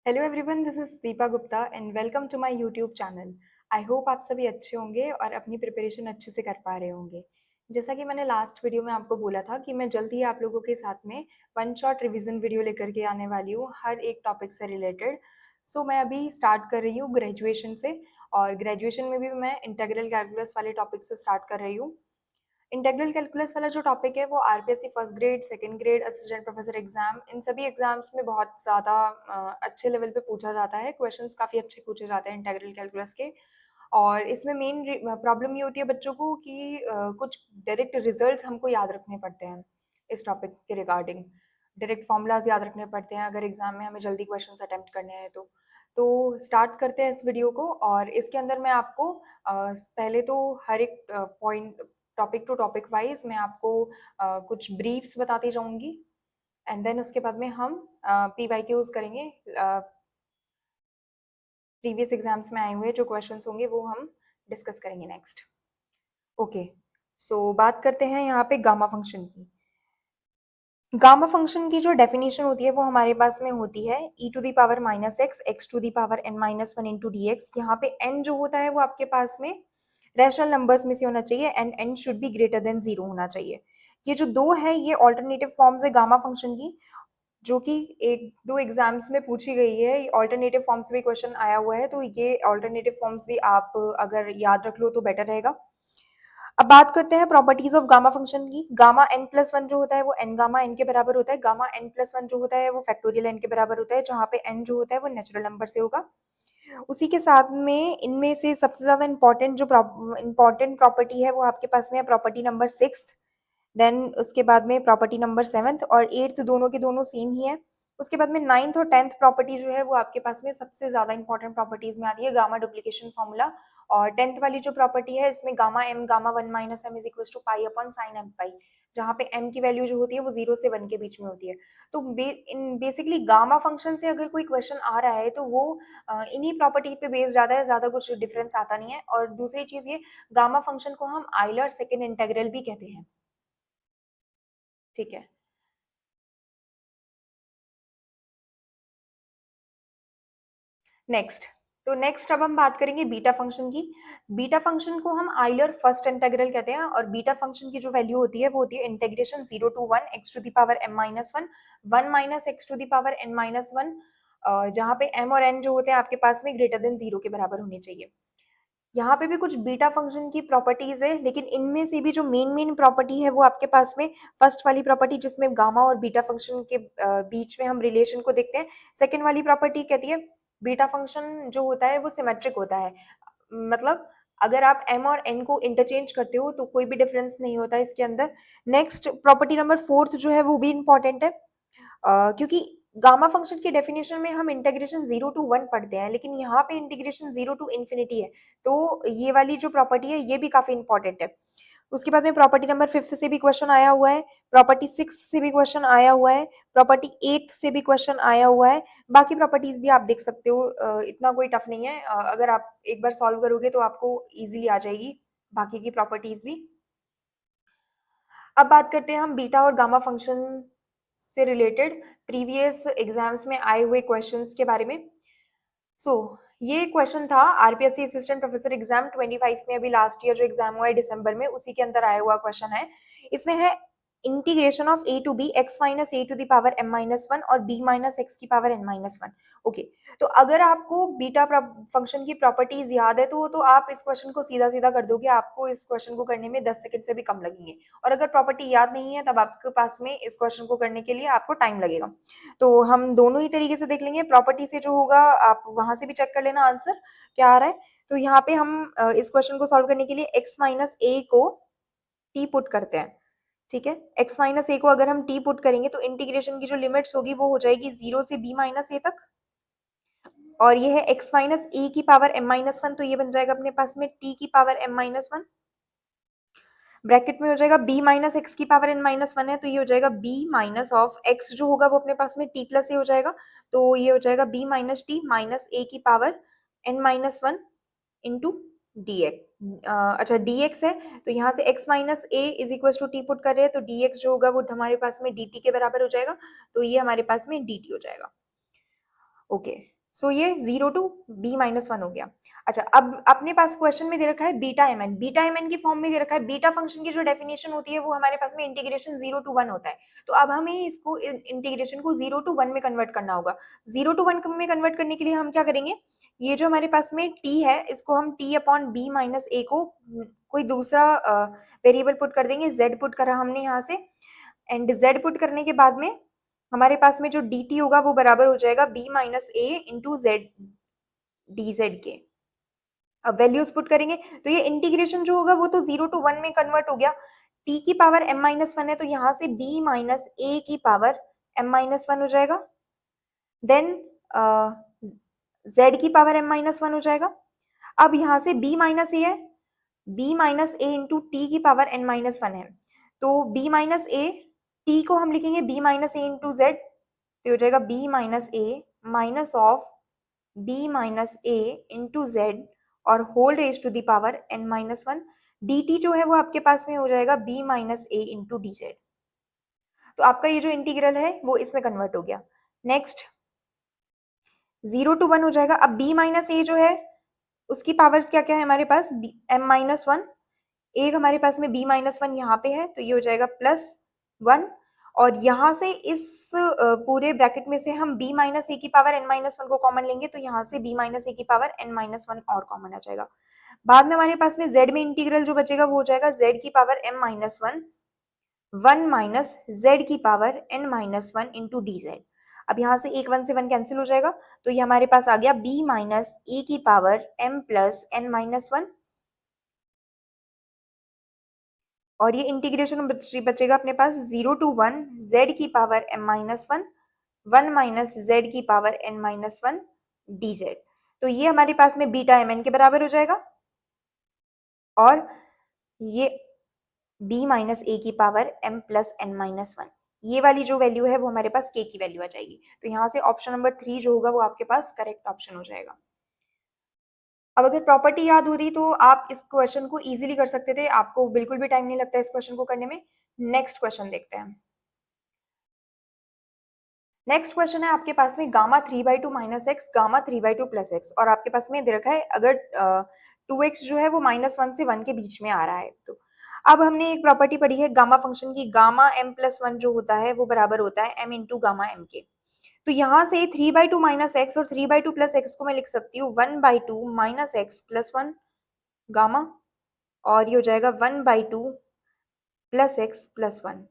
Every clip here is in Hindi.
Hello everyone, this is Deepa Gupta and welcome to my YouTube channel. I hope आप सभी अच्छे होंगे और अपनी प्रिपरेशन अच्छे से कर पा रहे होंगे। जैसा कि मैंने लास्ट वीडियो में आपको बोला था कि मैं जल्द ही आप लोगों के साथ में वन शॉट रिवीजन वीडियो लेकर के आने वाली हूँ हर एक टॉपिक से रिलेटेड। सो मैं अभी स्टार्ट कर रही हूँ ग्रेजुएशन से, और ग्रेजुएशन में भी मैं इंटीग्रल कैलकुलस वाले टॉपिक से स्टार्ट कर रही हूँ। इंटीग्रल कैलकुलस वाला जो टॉपिक है वो RPSC first grade, second grade, assistant professor exam, इन सभी एग्जाम्स में बहुत ज़्यादा अच्छे लेवल पे पूछा जाता है। क्वेश्चंस काफ़ी अच्छे पूछे जाते हैं इंटीग्रल कैलकुलस के। और इसमें मेन प्रॉब्लम ये होती है बच्चों को कि कुछ डायरेक्ट रिजल्ट्स हमको याद रखने पड़ते हैं इस टॉपिक के रिगार्डिंग। डायरेक्ट फॉर्मूलाज याद रखने पड़ते हैं अगर एग्जाम में हमें जल्दी क्वेश्चन अटेम्प्ट करने हैं तो स्टार्ट करते हैं इस वीडियो को। और इसके अंदर मैं आपको पहले तो हर एक point, topic to topic wise मैं आपको कुछ ब्रीफ्स बताती जाऊंगी एंड देन उसके बाद में हम पीवाईक्यूज करेंगे। प्रीवियस एग्जाम्स में आए हुए जो क्वेश्चंस होंगे वो हम डिस्कस करेंगे नेक्स्ट। ओके, सो बात करते हैं यहाँ पे गामा फंक्शन की। गामा फंक्शन की जो डेफिनेशन होती है वो हमारे पास में होती है e to the power minus x, x to the power n minus one into d x. यहाँ पे n जो होता है वो आपके पास में रैशनल नंबर्स में से होना चाहिए and n should be greater than zero होना चाहिए। ये जो दो है ये ऑल्टरनेटिव फॉर्म्स है गामा फंक्शन की, जो कि एक दो एग्जाम्स में पूछी गई है। ऑल्टरनेटिव फॉर्म्स भी क्वेश्चन आया हुआ है, तो ये ऑल्टरनेटिव फॉर्म्स भी आप अगर याद रख लो तो बेटर रहेगा। अब बात करते हैं प्रॉपर्टीज ऑफ गामा फंक्शन की। गामा एन प्लस वन जो होता है वो एन गामा एन के बराबर होता है। गामा एन प्लस वन जो होता है वो फैक्टोरियल एन के बराबर होता है, जहाँ पे एन जो होता है वो नेचुरल नंबर से होगा। उसी के साथ में इनमें से सबसे ज्यादा इंपॉर्टेंट जो इंपॉर्टेंट प्रॉपर्टी है वो आपके पास में है प्रॉपर्टी नंबर सिक्स। देन उसके बाद में प्रॉपर्टी नंबर सेवंथ और एट्थ दोनों के दोनों सेम ही है। उसके बाद में नाइन्थ और टेंथ प्रॉपर्टी जो है वो आपके पास में सबसे ज्यादा इंपॉर्टेंट प्रॉपर्टीज में आती है, गामा डुप्लीकेशन फॉर्मूला। और टेंथ वाली जो प्रॉपर्टी है इसमें gamma m gamma one minus m is equal to pi upon sine m pi, जहाँ पे एम की वैल्यू जो होती है वो जीरो से वन के बीच में होती है। तो बेसिकली गामा फंक्शन से अगर कोई क्वेश्चन आ रहा है तो वो इन्हीं प्रॉपर्टी पे बेस्ड आता है, ज्यादा कुछ डिफरेंस आता नहीं है। और दूसरी चीज ये, गामा फंक्शन को हम आइलर सेकेंड इंटेग्रल भी कहते हैं। ठीक है, नेक्स्ट। तो नेक्स्ट अब हम बात करेंगे बीटा फंक्शन की। बीटा फंक्शन को हम आइलर फर्स्ट इंटीग्रल कहते हैं, और बीटा फंक्शन की जो वैल्यू होती है वो होती है integration zero to one x to the power m minus one, one minus x to the power n minus one, जहाँ पे एम और एन जो होते हैं आपके पास में ग्रेटर देन जीरो के बराबर होने चाहिए। यहाँ पे भी कुछ बीटा फंक्शन की प्रॉपर्टीज है, लेकिन इनमें से भी जो मेन मेन प्रॉपर्टी है वो आपके पास में फर्स्ट वाली प्रॉपर्टी जिसमें गामा और बीटा फंक्शन के बीच में हम रिलेशन को देखते हैं। सेकेंड वाली प्रॉपर्टी कहती है बीटा फंक्शन जो होता है वो सिमेट्रिक होता है। मतलब अगर आप m और n को इंटरचेंज करते हो तो कोई भी डिफरेंस नहीं होता है इसके अंदर। नेक्स्ट प्रॉपर्टी नंबर फोर्थ जो है वो भी इंपॉर्टेंट है, क्योंकि गामा फंक्शन की डेफिनेशन में हम इंटीग्रेशन जीरो टू वन पढ़ते हैं, लेकिन यहाँ पे इंटीग्रेशन जीरो टू इन्फिनिटी है। तो ये वाली जो प्रॉपर्टी है ये भी काफी इंपॉर्टेंट है। उसके बाद में प्रॉपर्टी नंबर फिफ्थ से भी क्वेश्चन आया हुआ है, प्रॉपर्टी सिक्स से भी क्वेश्चन आया हुआ है, प्रॉपर्टी एट से भी क्वेश्चन आया हुआ है। बाकी प्रॉपर्टीज भी आप देख सकते हो, इतना कोई टफ नहीं है। अगर आप एक बार सॉल्व करोगे तो आपको इजीली आ जाएगी बाकी की प्रॉपर्टीज भी। अब बात करते हैं हम बीटा और गामा फंक्शन से रिलेटेड प्रीवियस एग्जाम्स में आए हुए क्वेश्चंस के बारे में। ये क्वेश्चन था आरपीएससी असिस्टेंट प्रोफेसर एग्जाम 25 में, अभी लास्ट ईयर जो एग्जाम हुआ है दिसंबर में, उसी के अंदर आया हुआ क्वेश्चन है। इसमें है integration of a to b x minus a to the power m minus one और बी माइनस एक्स की power n minus one. Okay, तो अगर आपको बीटा फंक्शन की प्रॉपर्टीज याद है तो आप इस क्वेश्चन को सीधा सीधा कर दोगे, आपको इस क्वेश्चन को करने में 10 सेकंड से भी कम लगेंगे। और अगर प्रॉपर्टी याद नहीं है तब आपके पास में इस क्वेश्चन को करने के लिए आपको टाइम लगेगा। तो हम दोनों ही तरीके से देख लेंगे। प्रॉपर्टी से जो होगा आप वहां से भी चेक कर लेना आंसर क्या आ रहा है। तो यहाँ पे हम इस क्वेश्चन को सॉल्व करने के लिए x माइनस ए को t पुट करते हैं। ठीक है, x माइनस ए को अगर हम t पुट करेंगे तो इंटीग्रेशन की जो लिमिट्स होगी वो हो जाएगी जीरो से b माइनस ए तक, और ये है x माइनस ए की पावर m माइनस वन, तो ये बन जाएगा अपने पास में t की power m minus one. Bracket में हो जाएगा b माइनस एक्स की पावर n माइनस वन है, तो ये हो जाएगा b माइनस ऑफ x जो होगा वो अपने पास में t प्लस ए हो जाएगा। तो ये हो जाएगा b minus t minus a की power n minus one into d x. अच्छा dx है, तो यहाँ से x minus a is equal to t put कर रहे हैं, तो dx जो होगा वो हमारे पास में dt के बराबर हो जाएगा, तो ये हमारे पास में dt हो जाएगा। ओके, सो ये 0 टू b-1 हो गया। अच्छा, अब अपने पास क्वेश्चन में दे रखा है beta m n, beta m n की फॉर्म में दे रखा है। बीटा फंक्शन की जो डेफिनेशन होती है वो हमारे पास में इंटीग्रेशन 0 टू 1 होता है। तो अब हमें इसको इंटीग्रेशन को 0 टू 1 में कन्वर्ट करना होगा। 0 टू 1 में कन्वर्ट करने के लिए हम क्या करेंगे, ये जो हमारे पास में t है इसको हम t अपॉन b-a को कोई दूसरा वेरिएबल पुट कर देंगे। z पुट करा हमने यहाँ से, एंड z पुट करने के बाद में हमारे पास में जो dt होगा वो बराबर हो जाएगा b-a into Z D Z के। अब वैल्यूज पुट करेंगे तो ये इंटीग्रेशन जो होगा वो तो 0 टू 1 में कन्वर्ट हो गया। t की पावर m-1 है तो यहाँ से b-a की पावर m-1 हो जाएगा। देन z की पावर m-1 हो जाएगा। अब यहाँ से b-a है, b-a इंटू टी की पावर n-1 है, तो b-a t को हम लिखेंगे b-a इंटू जेड, तो हो जाएगा b-a minus of b-a into z और whole raise to the power n-1। dt जो है वो आपके पास में हो जाएगा b-a इंटू डी जेड। तो आपका ये जो इंटीग्रल है वो इसमें कन्वर्ट हो गया। नेक्स्ट 0 टू 1 हो जाएगा। अब b-a जो है उसकी पावर्स क्या क्या है हमारे पास, m-1, एक हमारे पास में b-1 यहाँ पे है तो ये हो जाएगा +1, और यहाँ से इस पूरे ब्रैकेट में से हम b-a की पावर n-1 को कॉमन लेंगे तो यहाँ से b-a की पावर n-1 और कॉमन आ जाएगा। बाद में हमारे पास में z में इंटीग्रल जो बचेगा वो हो जाएगा z की पावर m-1 1 माइनस z की power n-1 into D Z. अब यहाँ से एक 1 से 1 कैंसिल हो जाएगा तो ये हमारे पास आ गया b-a की पावर m प्लस n-1, और ये इंटीग्रेशन बचेगा अपने पास 0 टू 1 z की पावर m-1 1 माइनस z की पावर n-1 dz। तो ये हमारे पास में बीटा mn के बराबर हो जाएगा, और ये b-a की पावर m प्लस n-1, ये वाली जो वैल्यू है वो हमारे पास k की वैल्यू आ जाएगी। तो यहाँ से ऑप्शन नंबर 3 जो होगा वो आपके पास करेक्ट ऑप्शन हो जाएगा। अब अगर प्रॉपर्टी याद होती तो आप इस क्वेश्चन को इजीली कर सकते थे, आपको बिल्कुल भी टाइम नहीं लगता इस क्वेश्चन को करने में। नेक्स्ट क्वेश्चन देखते हैं। नेक्स्ट क्वेश्चन है आपके पास में gamma 3/2 minus x, gamma 3/2 plus x, और आपके पास में दे रखा है अगर 2x जो है वो -1 से 1 के बीच में आ रहा है। तो अब हमने एक प्रॉपर्टी पढ़ी है गामा फंक्शन की, गामा m+1 जो होता है वो बराबर होता है m इंटू गामा m के। तो यहाँ से 3/2 माइनस एक्स और 3/2 प्लस एक्स को मैं लिख सकती हूँ 1/2 माइनस एक्स प्लस 1 गामा, और ये हो जाएगा 1/2 प्लस एक्स प्लस 1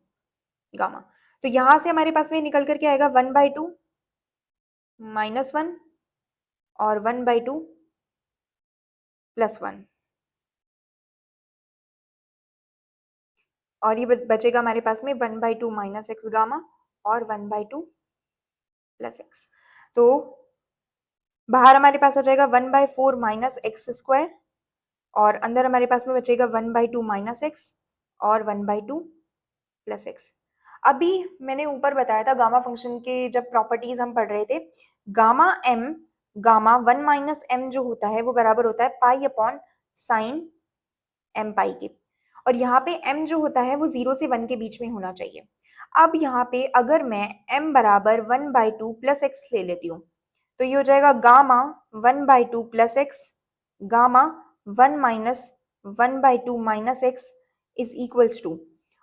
गामा। तो यहां से हमारे पास में निकल करके आएगा 1/2 -1 और 1/2 +1, और ये बचेगा हमारे पास में 1/2 माइनस एक्स गामा और 1/2 प्लस एक्स। तो बाहर हमारे पास आ जाएगा 1/4 माइनस एक्स स्क्वायर, और अंदर हमारे पास में बचेगा 1/2 माइनस एक्स और 1/2 प्लस एक्स। अभी मैंने ऊपर बताया था गामा फंक्शन के जब प्रॉपर्टीज हम पढ़ रहे थे, gamma m, gamma 1 minus m जो होता है वो बराबर होता है पाई अपॉन साइन m पाई के, और यहाँ पे m जो होता है वो 0 से 1 के बीच में होना चाहिए। अब यहाँ पे अगर मैं m बराबर 1/2 प्लस एक्स ले लेती हूँ तो ये हो जाएगा gamma 1/2 plus x, gamma 1 minus 1/2 minus x is equals to,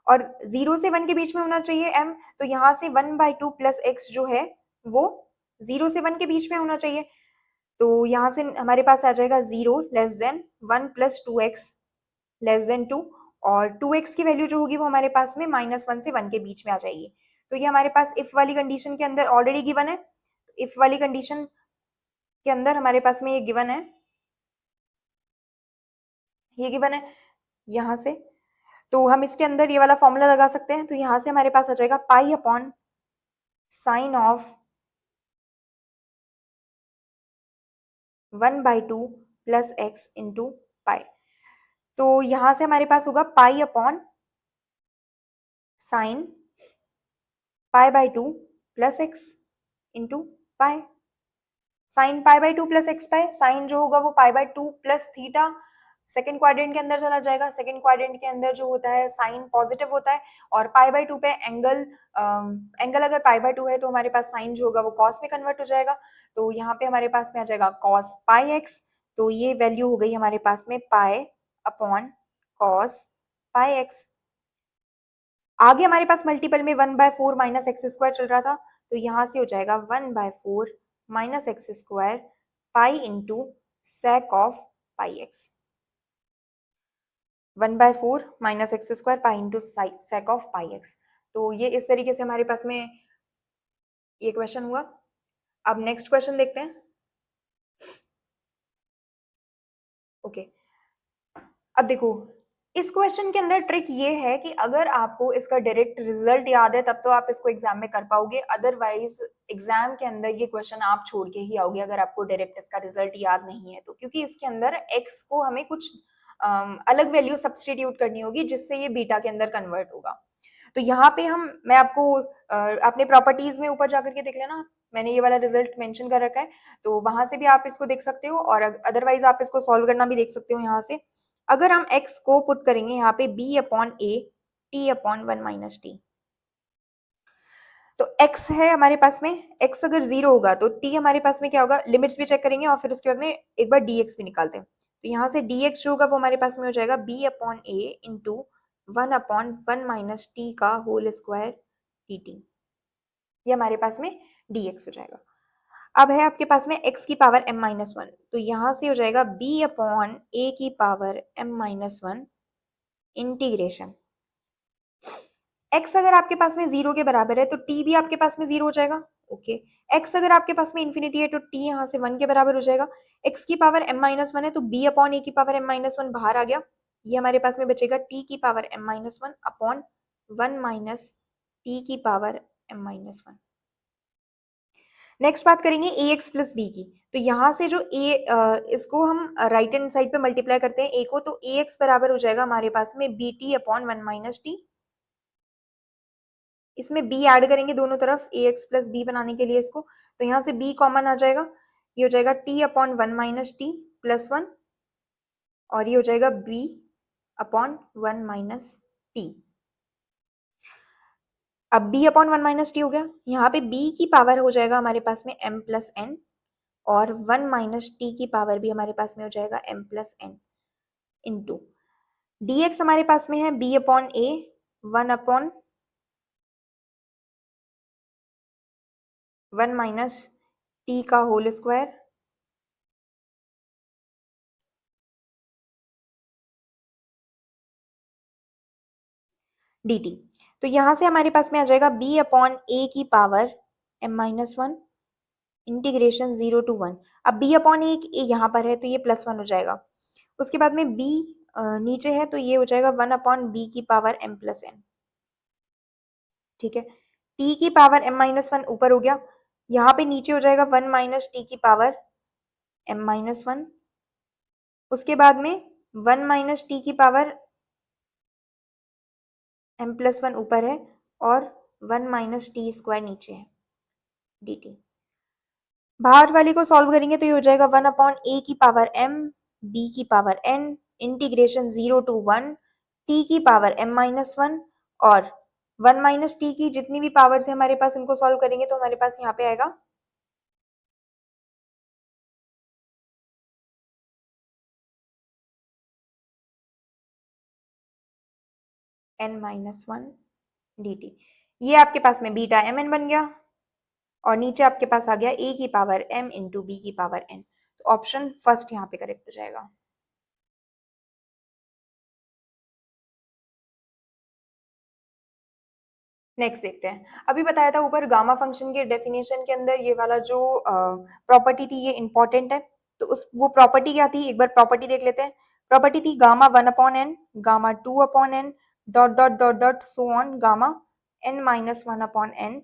और 0 से 1 के बीच में होना चाहिए m, तो यहाँ से 1/2 प्लस एक्स जो है वो 0 से 1 के बीच में होना चाहिए। तो यहाँ से हमारे पास आ जाएगा 0 less than 1 plus 2x less than 2, और 2x की वैल्यू जो होगी वो हमारे पास में -1 से 1 के बीच में आ जाएगी। तो ये हमारे पास इफ वाली कंडीशन के अंदर ऑलरेडी गिवन है, इफ वाली कंडीशन के अंदर हमारे पास में ये गिवन है, ये गिवन है यहाँ से, तो हम इसके अंदर ये वाला फॉर्मूला लगा सकते हैं। तो यहाँ से हमारे पास आ जाएगा pi upon sine of 1/2 plus x into pi. तो यहाँ से हमारे पास होगा pi upon sine π/2 plus x into pi, sine π/2 plus x pi, sine जो होगा वो π/2 प्लस थीटा सेकंड क्वाड्रेंट के अंदर चला जाएगा। सेकंड क्वाड्रेंट के अंदर जो होता है साइन पॉजिटिव होता है और π/2 पे एंगल अगर π/2 है तो हमारे पास साइन जो होगा वो कॉस में कन्वर्ट हो जाएगा। तो यहाँ पे हमारे पास में आ जाएगा cos πx। तो ये वैल्यू हो गई हमारे पास में π/cos πx। आगे हमारे पास मल्टीपल में 1/4 माइनस एक्स स्क्वायर चल रहा था, तो यहाँ से हो जाएगा 1/4 minus x square pi into sec of pi x. 1/4 minus x square pi into sec of pi x. तो ये इस तरीके से हमारे पास में ये क्वेश्चन हुआ। अब नेक्स्ट क्वेश्चन देखते हैं। ओके, अब देखो इस क्वेश्चन के अंदर ट्रिक ये है कि अगर आपको इसका डायरेक्ट रिजल्ट याद है तब तो आप इसको एग्जाम में कर पाओगे, अदरवाइज एग्जाम के अंदर ये क्वेश्चन आप छोड़ के ही आओगे अगर आपको डायरेक्ट इसका रिजल्ट याद नहीं है तो, क्योंकि इसके अंदर एक्स को हमें कुछ अलग वैल्यू सब्सटीट्यूट करनी होगी जिससे ये बीटा के अंदर कन्वर्ट होगा। तो यहाँ पे मैं आपको अपने प्रॉपर्टीज में ऊपर जाकर के देख लेना, मैंने ये वाला रिजल्ट मेंशन कर रखा है, तो वहां से भी आप इसको देख सकते हो और अदरवाइज आप इसको सॉल्व करना भी देख सकते हो। यहाँ से अगर हम x को पुट करेंगे यहाँ पे b/a t/1 माइनस टी, तो x है हमारे पास में, x अगर 0 होगा तो t हमारे पास में क्या होगा, लिमिट्स भी चेक करेंगे और फिर उसके बाद में एक बार dx भी निकालते हैं। तो यहाँ से dx जो होगा वो हमारे पास में हो जाएगा b/a इंटू 1/1 माइनस टी का होल स्क्वायर dt। ये हमारे पास में dx हो जाएगा। अब है आपके पास में x की पावर m-1, तो यहाँ से हो जाएगा b/a की पावर m-1 इंटीग्रेशन x अगर आपके पास में 0 के बराबर है तो t भी आपके पास में 0 हो जाएगा। ओके, x अगर आपके पास में इन्फिनिटी है तो t यहाँ से 1 के बराबर हो जाएगा। x की पावर m-1 है तो b/a की पावर m-1 बाहर आ गया, ये हमारे पास में बचेगा t की power m-1 upon 1 minus t की पावर m-1। नेक्स्ट बात करेंगे ax प्लस b की, तो यहाँ से जो इसको हम राइट हैंड साइड पे मल्टीप्लाई करते हैं a को, तो ax बराबर हो जाएगा हमारे पास में bt अपॉन 1 माइनस टी। इसमें b ऐड करेंगे दोनों तरफ ax प्लस b बनाने के लिए इसको, तो यहाँ से b कॉमन आ जाएगा, ये हो जाएगा t upon 1 minus T plus 1 और ये हो जाएगा b अपॉन 1 माइनस टी। अब b अपॉन 1 माइनस टी हो गया, यहाँ पे b की पावर हो जाएगा हमारे पास में m प्लस n और 1 माइनस टी की पावर भी हमारे पास में हो जाएगा m plus n into dx हमारे पास में है b upon a 1 minus T का होल स्क्वायर dt। तो यहां से हमारे पास में आ जाएगा b अपॉन a की पावर m-1 इंटीग्रेशन 0 to 1। अब b अपॉन a यहाँ पर है तो ये प्लस 1 हो जाएगा, उसके बाद में b नीचे है तो ये हो जाएगा 1 अपॉन b की पावर m प्लस n। ठीक है, t की पावर m-1 ऊपर हो गया, यहाँ पे नीचे हो जाएगा 1 माइनस टी की पावर m-1, उसके बाद में 1 माइनस टी की पावर m प्लस 1 ऊपर है और 1 माइनस टी स्क्वायर नीचे है dt। बाहर वाले को सॉल्व करेंगे तो ये हो जाएगा 1 अपॉन a की पावर m b की power n integration 0 to 1 t की पावर m-1 और 1 माइनस टी की जितनी भी पावर्स है हमारे पास उनको सॉल्व करेंगे तो हमारे पास यहाँ पे आएगा n-1 dt। ये आपके पास में बीटा mn बन गया और नीचे आपके पास आ गया a की पावर m इंटू बी की पावर n। तो ऑप्शन फर्स्ट यहाँ पे करेक्ट हो जाएगा। नेक्स्ट देखते हैं, अभी बताया था ऊपर गामा फंक्शन के डेफिनेशन के अंदर ये वाला जो प्रॉपर्टी थी ये इंपॉर्टेंट है, तो उस वो प्रॉपर्टी क्या थी एक बार प्रॉपर्टी देख लेते हैं। प्रॉपर्टी थी gamma 1 upon n, gamma 2 upon n, dot dot dot dot so on gamma n-1 upon n.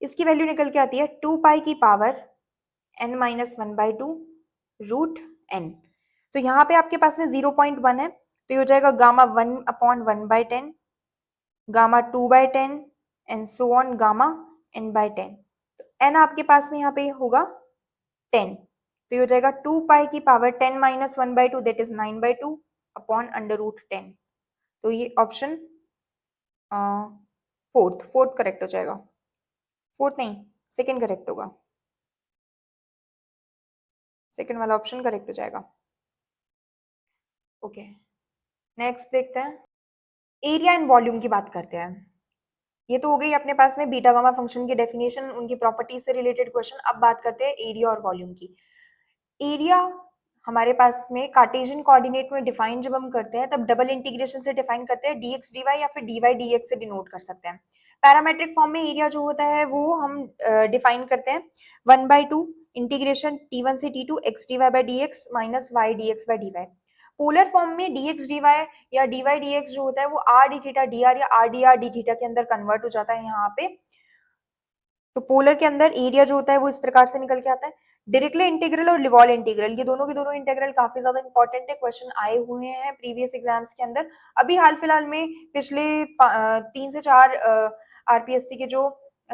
इसकी वैल्यू निकल के आती है 2 पाई की पावर n-1/2 रूट n। तो यहाँ पे आपके पास में 0.1 है तो ये हो जाएगा gamma 1 upon 1/10, gamma 2/10 and so on gamma n/10। तो n आपके पास में यहाँ पे होगा 10 तो ये हो जाएगा 2 पाई की power 10 minus 1/2 that is 9/2 upon √10। तो ये ऑप्शन फोर्थ करेक्ट हो जाएगा। फोर्थ नहीं, सेकंड करेक्ट होगा, सेकंड वाला ऑप्शन करेक्ट हो जाएगा। ओके, नेक्स्ट देखते हैं, एरिया एंड वॉल्यूम की बात करते हैं। ये तो हो गई अपने पास में बीटा गामा फंक्शन की डेफिनेशन, उनकी प्रॉपर्टीज से रिलेटेड क्वेश्चन। अब बात करते हैं एरिया और वॉल्यूम की। एरिया हमारे पास में कार्टेशियन कोऑर्डिनेट में डिफाइन जब हम करते हैं तब डबल इंटीग्रेशन से डिफाइन करते हैं, dx dy या फिर dy dx से डिनोट कर सकते हैं। पैरामेट्रिक फॉर्म में एरिया जो होता है वो हम डिफाइन करते हैं 1/2 इंटीग्रेशन t1 से t2 x dy by dx minus y dx by dy। Polar form में dx dy या dy dx जो होता है वो r d थीटा dr या r dr d थीटा के अंदर कन्वर्ट हो जाता है यहाँ पे। तो पोलर के अंदर एरिया जो होता है वो इस प्रकार से निकल के आता है। डायरेक्टली इंटीग्रल और लिवॉल इंटीग्रल, ये दोनों के दोनों इंटीग्रल काफी ज्यादा इंपॉर्टेंट है, क्वेश्चन आए हुए हैं प्रीवियस एग्जाम्स के अंदर। अभी हाल फिलहाल में पिछले 3 से 4 आरपीएससी के जो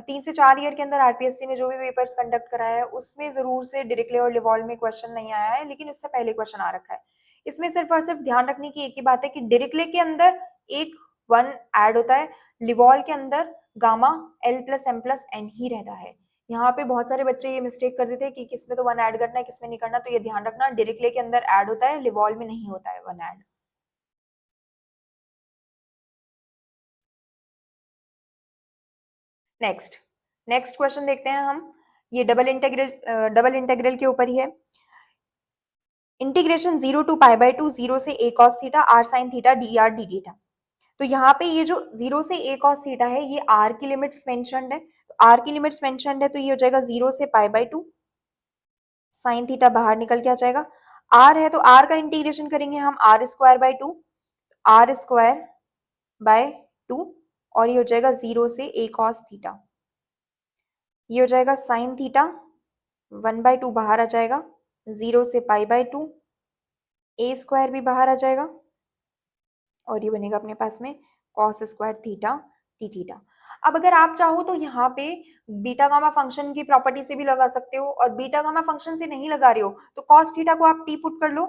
3 से 4 ईयर के अंदर आरपीएससी ने जो भी पेपर्स कंडक्ट कराया है उसमें जरूर से डायरेक्टली और लिवॉल में क्वेश्चन नहीं आया है, लेकिन इससे पहले क्वेश्चन आ रखा है। इसमें सिर्फ और सिर्फ ध्यान रखने की एक ही बात है कि डायरेक्टली के अंदर एक 1 ऐड होता है, लिवॉल के अंदर gamma l plus m plus n ही रहता है। यहाँ पे बहुत सारे बच्चे ये मिस्टेक कर देते हैं कि किसमें तो 1 ऐड करना है किसमें नहीं करना, तो ये ध्यान रखना डायरेक्टली के अंदर ऐड होता है, लिवॉल में नहीं होता है 1 ऐड। नेक्स्ट क्वेश्चन देखते हैं हम, ये डबल इंटेग्रल के ऊपर ही है। इंटीग्रेशन 0 to π/2 0 से a cos theta r sin theta dr d theta. तो यहाँ पे ये जो 0 से a cos थीटा है ये r की लिमिट्स मेंशन्ड है, तो r की लिमिट्स मेंशन्ड है तो ये हो जाएगा 0 से π/2 साइन थीटा बाहर निकल के आ जाएगा। r है तो r का इंटीग्रेशन करेंगे हम r² by 2 r² by 2 और ये हो जाएगा 0 से a cos थीटा, ये हो जाएगा साइन थीटा 1/2 बाहर आ जाएगा, 0 से π/2 a² भी बाहर आ जाएगा और ये बनेगा अपने पास में cos² थीटा टी थीटा। अब अगर आप चाहो तो यहाँ पे बीटा गामा फंक्शन की प्रॉपर्टी से भी लगा सकते हो, और बीटा गामा फंक्शन से नहीं लगा रहे हो तो cos थीटा को आप t पुट कर लो।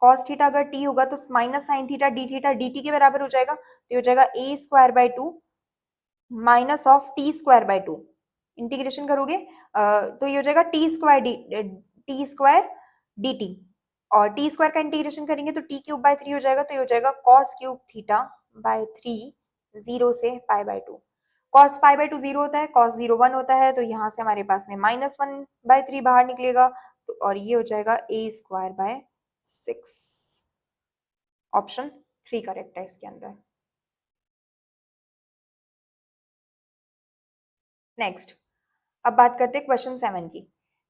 cos थीटा अगर t होगा तो minus sine theta d theta dt के बराबर हो जाएगा, तो ये हो जाएगा a² by 2 minus of t² by 2। Integration करोगे तो ये हो जाएगा t² और t² का इंटीग्रेशन करेंगे तो t³ by 3 हो जाएगा, तो ये हो जाएगा cos³ थीटा बाय 3 0 से π/2। cos π/2 0 होता है, cos 0 1 होता है, तो यहाँ से हमारे पास में -1/3 बाहर निकलेगा, तो और ये हो जाएगा a²/6। ऑप्शन 3 करेक्ट है इसके अंदर। नेक्स्ट, अब बात करते हैं क्वेश्चन 7 की।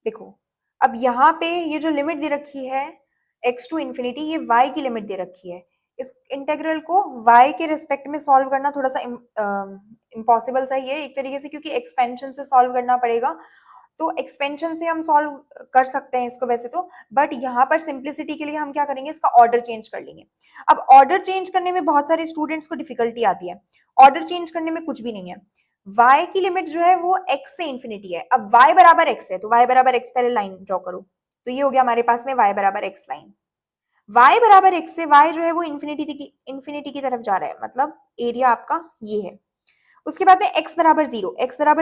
देखो अब यहाँ पे ये जो लिमिट दे रखी है x टू इन्फिनिटी, ये y की लिमिट दे रखी है। इस इंटेग्रल को y के रिस्पेक्ट में सॉल्व करना थोड़ा सा इम्पॉसिबल सा ही है एक तरीके से, क्योंकि एक्सपेंशन से सॉल्व करना पड़ेगा। तो एक्सपेंशन से हम सॉल्व कर सकते हैं इसको वैसे तो, बट यहाँ पर सिंप्लिसिटी के लिए हम क्या करेंगे, इसका ऑर्डर चेंज कर लेंगे। अब ऑर्डर चेंज करने में बहुत सारे स्टूडेंट्स को डिफिकल्टी आती है, ऑर्डर चेंज करने में कुछ भी नहीं है। y की लिमिट जो है वो x से इन्फिनिटी है। अब y बराबर x है तो y बराबर x पहले लाइन ड्रॉ करो, तो ये हो गया हमारे पास में y बराबर x लाइन। y बराबर x से y जो है वो इन्फिनिटी की तरफ जा रहा है, मतलब एरिया आपका ये है। उसके बाद में x बराबर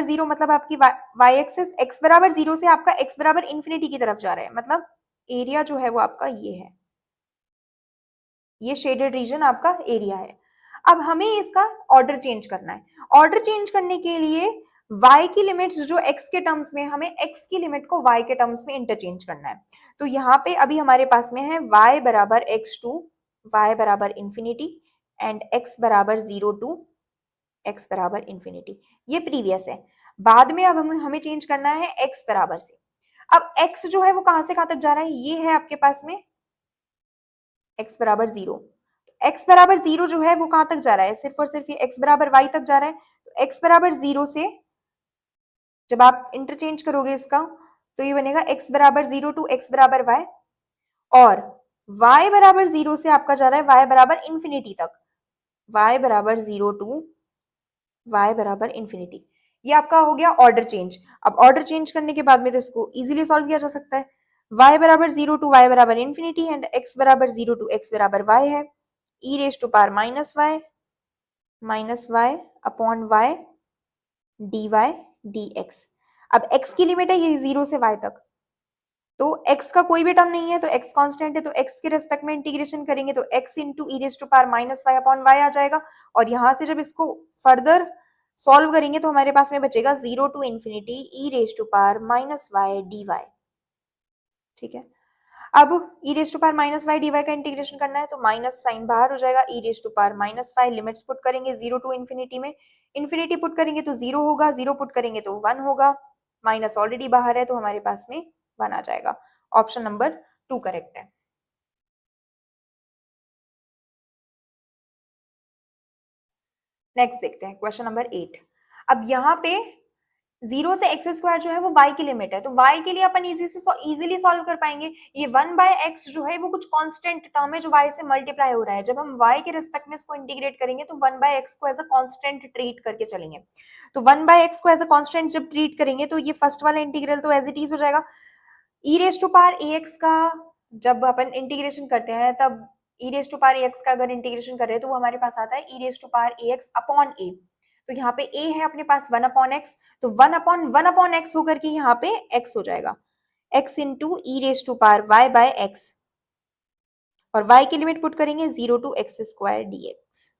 0 मतलब आपकी y एक्सिस x बराबर 0 से आपका x बराबर इन्फिनिटी की तरफ जा रहा है, मतलब एरिया जो है वो आपका ये है, ये शेडेड रीजन आपका एरिया है। अब हमें इसका ऑर्डर चेंज करना है। ऑर्डर चेंज करने के लिए y की लिमिट्स जो x के टर्म्स में, हमें x की लिमिट को y के टर्म्स में इंटरचेंज करना है। तो यहाँ पे अभी हमारे पास में है y बराबर x2 y बराबर इन्फिनिटी एंड x बराबर 0 टू x बराबर इन्फिनिटी, ये प्रीवियस है। बाद में अब हमें चेंज करना है x बराबर से। अब x जो है वो कहां से कहां तक जा रहा है, ये है आपके पास में x बराबर 0। x बराबर 0 जो है वो कहां तक जा रहा है, सिर्फ और सिर्फ ये x बराबर y तक जा रहा है। तो x बराबर 0 से जब आप इंटरचेंज करोगे इसका तो ये बनेगा x बराबर 0 टू x बराबर y, और y बराबर 0 से आपका जा रहा है y बराबर इन्फिनिटी तक, y बराबर 0 टू y बराबर इन्फिनिटी। ये आपका हो गया ऑर्डर चेंज। अब ऑर्डर चेंज करने के बाद में तो इसको इजीली सॉल्व किया जा सकता है। y बराबर 0 टू y बराबर इन्फिनिटी एंड x बराबर 0 टू x बराबर y है। e raise to power minus y upon y dy dx। अब x की लिमिट है ये 0 से y तक, तो x का कोई भी टर्म नहीं है तो x कांस्टेंट है, तो x के रेस्पेक्ट में इंटीग्रेशन करेंगे तो x into e raise to power minus y upon y आ जाएगा। और यहां से जब इसको फर्दर सॉल्व करेंगे तो हमारे पास में बचेगा 0 to infinity e raise to power minus y d y. ठीक है, अब e raise to power minus y d y का इंटीग्रेशन करना है तो माइनस साइन बाहर हो जाएगा, e raise to power minus y limits put करेंगे 0 टू इन्फिनिटी में, इन्फिनिटी पुट करेंगे तो 0 होगा, 0 पुट करेंगे तो 1 होगा, माइनस ऑलरेडी बाहर है तो हमारे पास में 1 आ जाएगा। ऑप्शन नंबर 2 करेक्ट है। नेक्स्ट देखते हैं क्वेश्चन नंबर 8। अब यहाँ पे 0 से एक्स स्क्वायर जो है वो y की लिमिट है, तो y के लिए अपन इजीली सॉल्व कर पाएंगे। ये 1/x जो है वो कुछ कांस्टेंट टर्म है जो y से मल्टीप्लाई हो रहा है, जब हम y के रिस्पेक्ट में इसको इंटीग्रेट करेंगे तो 1/x को एज अ कांस्टेंट ट्रीट करके चलेंगे। तो 1/x को एज अ कांस्टेंट जब ट्रीट करेंगे तो ये फर्स्ट वाला इंटीग्रल तो एज इट इज हो जाएगा। E raise to power ax का जब अपन इंटीग्रेशन करते हैं तब ई रेज टू पावर ax का अगर इंटीग्रेशन कर रहे हैं तो वो हमारे पास आता है e raise to power ax upon a। तो यहाँ पे a है अपने पास 1 अपॉन एक्स, तो 1 अपॉन एक्स होकर के यहाँ पे x हो जाएगा, x into e raise to power y by x, और y की लिमिट पुट करेंगे 0 टू एक्स स्क्वायर dx।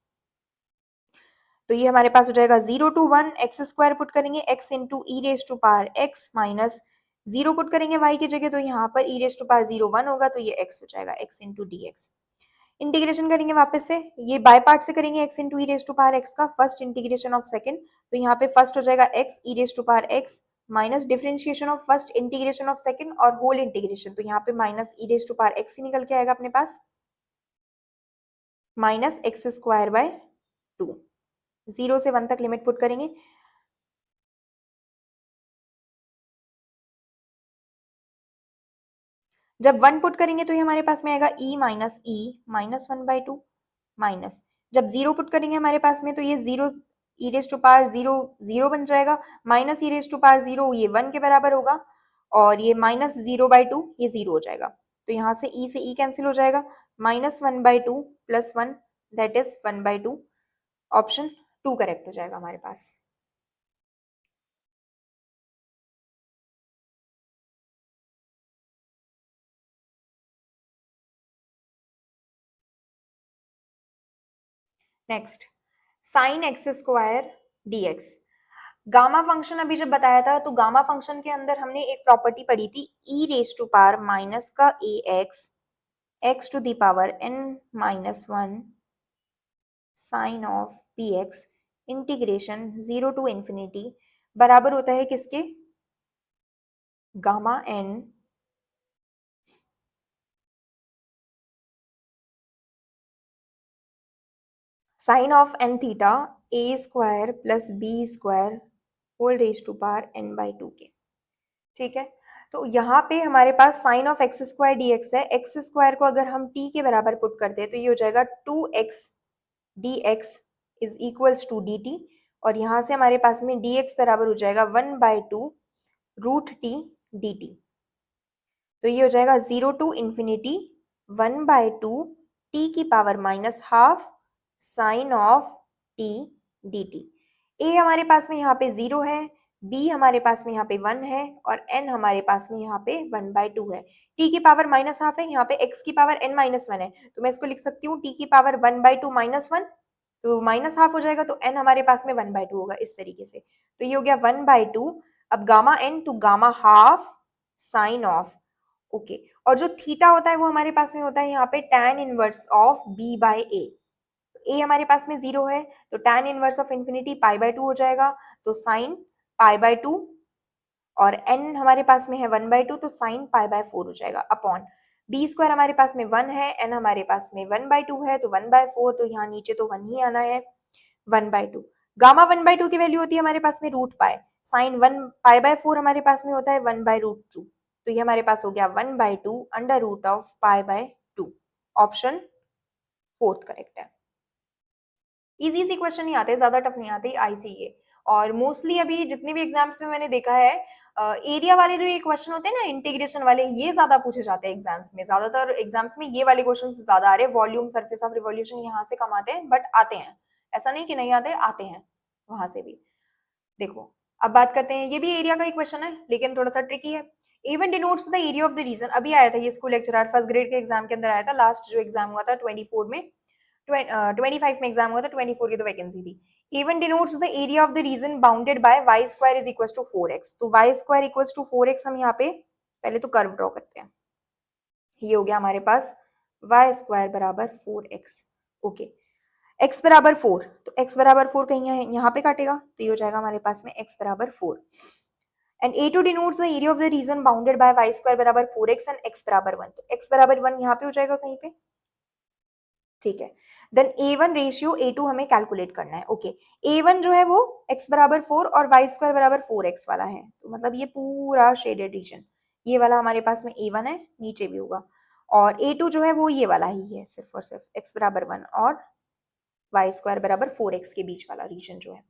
तो ये हमारे पास हो जाएगा 0 टू 1 एक्स स्क्वायर पुट करेंगे x into e raise to power x minus 0 put करेंगे y की जगह, तो यहाँ पर ई रेज टू पावर 0 1 होगा तो ये x हो जाएगा, x into d x. Integration करेंगे वापस से, ये बाय पार्ट से करेंगे x into e raise to power x का फर्स्ट इंटीग्रेशन ऑफ सेकंड, तो यहाँ पे फर्स्ट हो जाएगा x e raise to power x minus differentiation of first integration of second और होल इंटीग्रेशन, तो यहाँ पे minus e raise to power x ही निकल के आएगा अपने पास, माइनस एक्स स्क्वायर बाय 2। 0 से 1 तक लिमिट पुट करेंगे, जब 1 पुट करेंगे तो ये हमारे पास में आएगा e माइनस 1/2 माइनस, जब 0 पुट करेंगे हमारे पास में तो ये 0 ई रेज टू पावर 0 0 बन जाएगा, minus e raise to power 0 ये 1 के बराबर होगा, और ये माइनस 0/2 ये 0 हो जाएगा, तो यहाँ से e से e कैंसिल हो जाएगा, minus 1/2 plus 1 that is 1/2। Option 2 correct हो जाएगा हमारे पास। Next sine x square dx। Gamma function अभी जब बताया था तो गामा फंक्शन के अंदर हमने एक प्रॉपर्टी पढ़ी थी e raise to power minus का a x to the power n minus 1 sine of p x integration 0 to infinity बराबर होता है किसके, gamma n sine of n theta a square plus b square whole raise to power n/2 के। ठीक है, तो यहाँ पे हमारे पास sine of x square d x है, एक्स स्क्वायर को अगर हम t के बराबर पुट करते हैं तो ये हो जाएगा 2x dx is equals to dt, और यहाँ से हमारे पास में dx बराबर हो जाएगा 1/2 रूट टी dt, तो ये हो जाएगा 0 टू इंफिनिटी 1/2 टी की power minus half sine of T dt। a हमारे पास में यहाँ पे 0 है, b हमारे पास में यहाँ पे 1 है, और n हमारे पास में यहाँ पे 1/2 है, t की पावर माइनस हाफ है, यहाँ पे x की पावर n माइनस 1 है, तो मैं इसको लिख सकती हूँ t की पावर 1/2 माइनस 1, तो माइनस हाफ हो जाएगा, तो n हमारे पास में 1/2 होगा इस तरीके से, तो ये हो गया 1/2। अब गामा n तो gamma half sine of, okay, और जो थीटा होता है वो हमारे पास में होता है यहाँ पे tan inverse of b by a। a हमारे पास में 0 है तो tan इनवर्स ऑफ इन्फिनिटी पाई/2 हो जाएगा, तो साइन पाई/2, और n हमारे पास में है 1/2 तो साइन पाई/4 हो जाएगा, अपॉन b स्क्वायर हमारे पास में 1 है, n हमारे पास में 1/2 है तो 1/4, तो यहाँ नीचे तो 1 ही आना है, 1/2। गामा 1/2 की वैल्यू होती है हमारे पास में रूट पाई, साइन 1 पाई/4 हमारे पास में होता है 1/√2, तो ये हमारे पास हो गया 1/2 अंडर रूट ऑफ पाई/2। ऑप्शन 4 करेक्ट है। इजी सी क्वेश्चन नहीं आते, ज्यादा टफ नहीं आते, आई सी ये। और मोस्टली अभी जितने भी एग्जाम्स में मैंने देखा है एरिया वाले जो ये क्वेश्चन होते हैं ना इंटीग्रेशन वाले, ये ज्यादा पूछे जाते हैं एग्जाम्स में। ज्यादातर एग्जाम्स में ये वाले क्वेश्चन ज्यादा आ रहे हैं। वॉल्यूम, सरफेस ऑफ रिवॉल्यूशन यहाँ से कम आते हैं, बट आते हैं, ऐसा नहीं कि नहीं आते, आते हैं वहां से भी। देखो अब बात करते हैं, ये भी एरिया का एक क्वेश्चन है लेकिन थोड़ा सा ट्रिकी है। Even denotes the area of the region, अभी आया था ये स्कूल लेक्चरर फर्स्ट ग्रेड के एग्जाम के अंदर आया था, लास्ट जो एग्जाम हुआ था 24 में, 25 में एग्जाम हुआ था, 24 की तो वैकेंसी थी। Even denotes the area of the region bounded by y square is equal to 4x। तो Y square equal to 4x, हम यहाँ पे पहले तो कर्व ड्रॉ करते हैं। ये हो गया हमारे पास वाई स्क्वायर बराबर 4x। ओके, x बराबर 4, तो x बराबर 4 कहीं यहाँ पे काटेगा, तो ये हो जाएगा हमारे पास में x बराबर 4। And a2 denotes the area of the region bounded bye y square बराबर 4x एंड x बराबर 1। तो x बराबर 1 यहाँ पे हो जाएगा कहीं पे, ठीक है। देन a1 रेशियो a2 हमें कैलकुलेट करना है। ओके, a1 जो है वो x बराबर 4 और y स्क्वायर बराबर 4x वाला है, तो मतलब ये पूरा शेडेड रीजन, ये वाला हमारे पास में a1 है, नीचे भी होगा। और a2 जो है वो ये वाला ही है, सिर्फ और सिर्फ x बराबर 1 और y स्क्वायर बराबर 4x के बीच वाला रीजन जो है।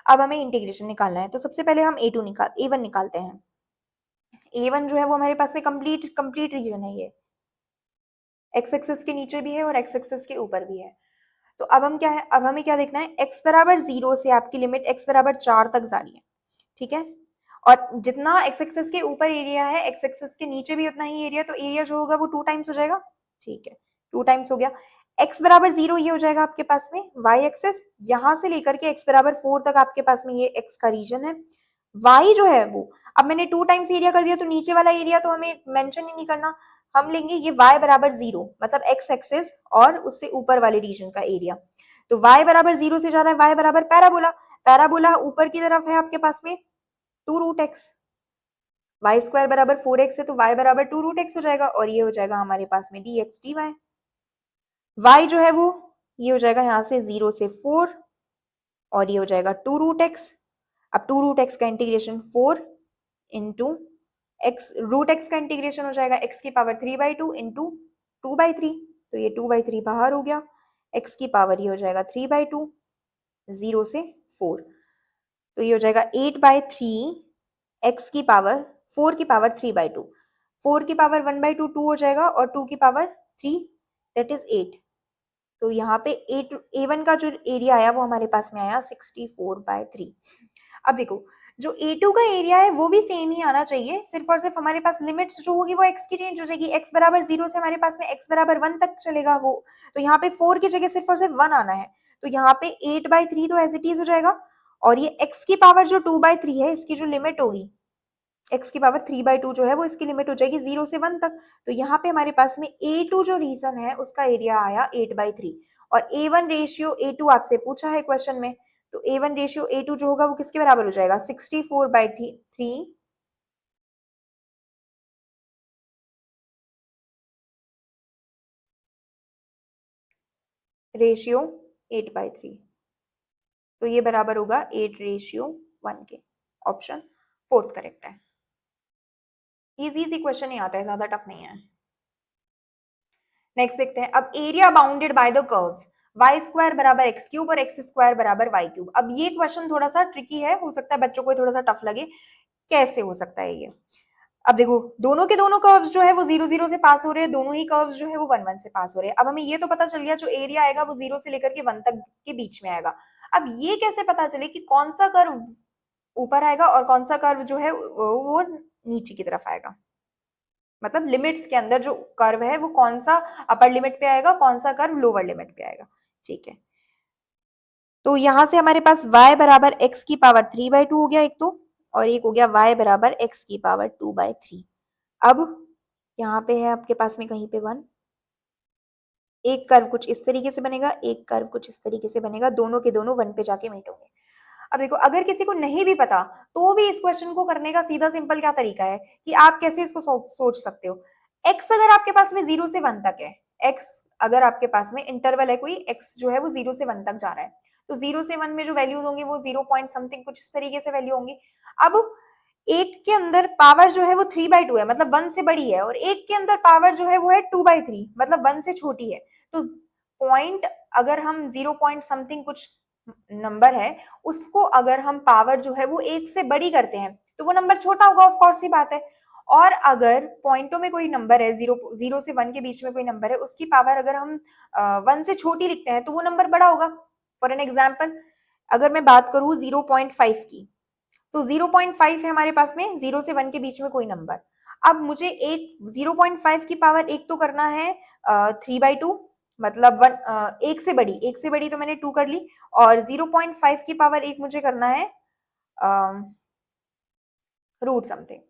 अब हमें इंटीग्रेशन निकालना है, तो सबसे पहले हम a1 निकालते हैं। a1 जो है वो हमारे पास में कंप्लीट रीजन है, ये x एक्सिस के नीचे भी है और x एक्सिस के ऊपर भी है। तो अब हम क्या है, अब हमें क्या देखना है, x बराबर 0 से आपकी लिमिट x बराबर 4 तक जा रही है, ठीक है। और जितना x एक्सिस के ऊपर एरिया है, x एक्सिस के नीचे भी उतना ही एरिया, तो एरिया जो होगा वो 2 टाइम्स हो जाएगा, ठीक है, 2 टाइम्स हो गया। x बराबर 0 ये हो जाएगा आपके पास में y एक्सिस, यहां से लेकर के x बराबर 4 तक आपके पास में ये x का रीजन है। y जो है वो, अब मैंने 2 टाइम्स एरिया कर दिया, तो नीचे वाला एरिया तो हमें मेंशन ही नहीं करना, हम लेंगे ये y बराबर 0, मतलब x एक्सिस और उससे ऊपर वाले रीजन का एरिया। तो y बराबर 0 से जा रहा है, y बराबर पैराबोला, पैराबोला ऊपर की तरफ है आपके पास में 2 रूट एक्स, वाई स्क्वायर बराबर 4x है, तो y बराबर 2 रूट एक्स हो जाएगा, और ये हो जाएगा हमारे पास में dx dy। y जो है वो ये हो जाएगा यहाँ से 0 से 4, और ये हो जाएगा 2 रूट एक्स। अब 2 रूट एक्स का integration 4 into x, root x का इंटीग्रेशन हो जाएगा x की पावर 3/2 इंटू 2/3, तो ये 2/3 बाहर हो गया, x की पावर ये हो जाएगा 3/2, 0 से 4, तो ये हो जाएगा 8/3 x की पावर 4 की पावर 3/2, 4 की पावर 1/2 2 हो जाएगा, और 2 की पावर 3 दैट इज 8। तो यहाँ पे a1 का जो एरिया आया वो हमारे पास में आया 64/3। अब देखो जो a2 का एरिया है वो भी सेम ही आना चाहिए, सिर्फ और सिर्फ हमारे पास लिमिट्स जो होगी वो x की चेंज हो जाएगी, x बराबर 0 से हमारे पास में x बराबर 1 तक चलेगा वो, तो यहाँ पे 4 की जगह सिर्फ और सिर्फ 1 आना है, तो यहाँ पे 8/3 तो एज इट इज हो जाएगा, और ये x की पावर जो 2/3 है इसकी जो लिमिट होगी, x की पावर 3/2 जो है वो इसकी लिमिट हो जाएगी 0 से 1 तक, तो यहाँ पे हमारे पास में a2 जो रीजन है उसका एरिया आया 8/3, और a1 रेशियो a2 आपसे पूछा है क्वेश्चन में, तो a1 रेशियो a2 जो होगा वो किसके बराबर हो जाएगा 64/3 रेशियो 8/3, तो ये बराबर होगा 8:1 के। ऑप्शन 4 करेक्ट है। इजी इजी क्वेश्चन ही आता है, ज्यादा टफ नहीं है। नेक्स्ट देखते हैं, अब area bounded by the curves y square बराबर एक्स क्यूब और एक्स स्क्वायर बराबर वाई क्यूब। अब ये क्वेश्चन थोड़ा सा ट्रिकी है, हो सकता है बच्चों को थोड़ा सा टफ लगे, कैसे हो सकता है ये। अब देखो दोनों के दोनों कर्व्स जो है वो 0 0 से पास हो रहे हैं, दोनों ही कर्व्स जो है वो 1 1 से पास हो रहे हैं। अब हमें ये तो पता चल गया जो एरिया आएगा वो 0 से लेकर के 1 तक के बीच में आएगा। अब ये कैसे पता चले कि कौन सा कर्व ऊपर आएगा और कौन सा कर्व जो है वो नीचे की तरफ आएगा, मतलब लिमिट्स के अंदर जो कर्व है वो कौन सा अपर लिमिट पे आएगा, कौन सा कर्व लोअर लिमिट पे आएगा, ठीक है। तो यहां से हमारे पास y बराबर x की पावर 3/2 हो गया एक तो, और एक हो गया y बराबर x की पावर 2/3। अब यहाँ पे है आपके पास में कहीं पे 1, एक कर्व कुछ इस तरीके से बनेगा, एक कर्व कुछ इस तरीके से बनेगा, दोनों के दोनों 1 पे जाके मीट होंगे। अब देखो अगर किसी को नहीं भी पता तो भी इस क्वेश्चन को करने का सीधा सिंपल क्या तरीका है कि आप कैसे इसको सोच सकते हो। x अगर आपके पास में 0 से 1 तक है, x अगर आपके पास में इंटरवल है कोई, x जो है वो 0 से 1 तक जा रहा है, तो 0 से 1 में जो वैल्यूज होंगी वो 0 पॉइंट समथिंग कुछ इस तरीके से वैल्यू होंगी। अब एक के अंदर पावर जो है वो 3/2 है, मतलब 1 से बड़ी है, और एक के अंदर पावर जो है वो है 2/3, मतलब 1 से छोटी है। तो पॉइंट अगर हम 0 पॉइंट समथिंग कुछ नंबर है उसको अगर हम पावर जो है वो 1 से बड़ी करते हैं तो वो नंबर छोटा होगा, ऑफ कोर्स सी बात है। और अगर पॉइंटों में कोई नंबर है, 0 से 1 के बीच में कोई नंबर है, उसकी पावर अगर हम 1 से छोटी लिखते हैं तो वो नंबर बड़ा होगा। फॉर एन एग्जाम्पल, अगर मैं बात करूं 0.5 की, तो 0.5 है हमारे पास में 0 से 1 के बीच में कोई नंबर। अब मुझे एक 0.5 की पावर एक तो करना है 3/2, मतलब वन, एक से बड़ी तो मैंने 2 कर ली, और 0.5 की पावर एक मुझे करना है रूट समथिंग।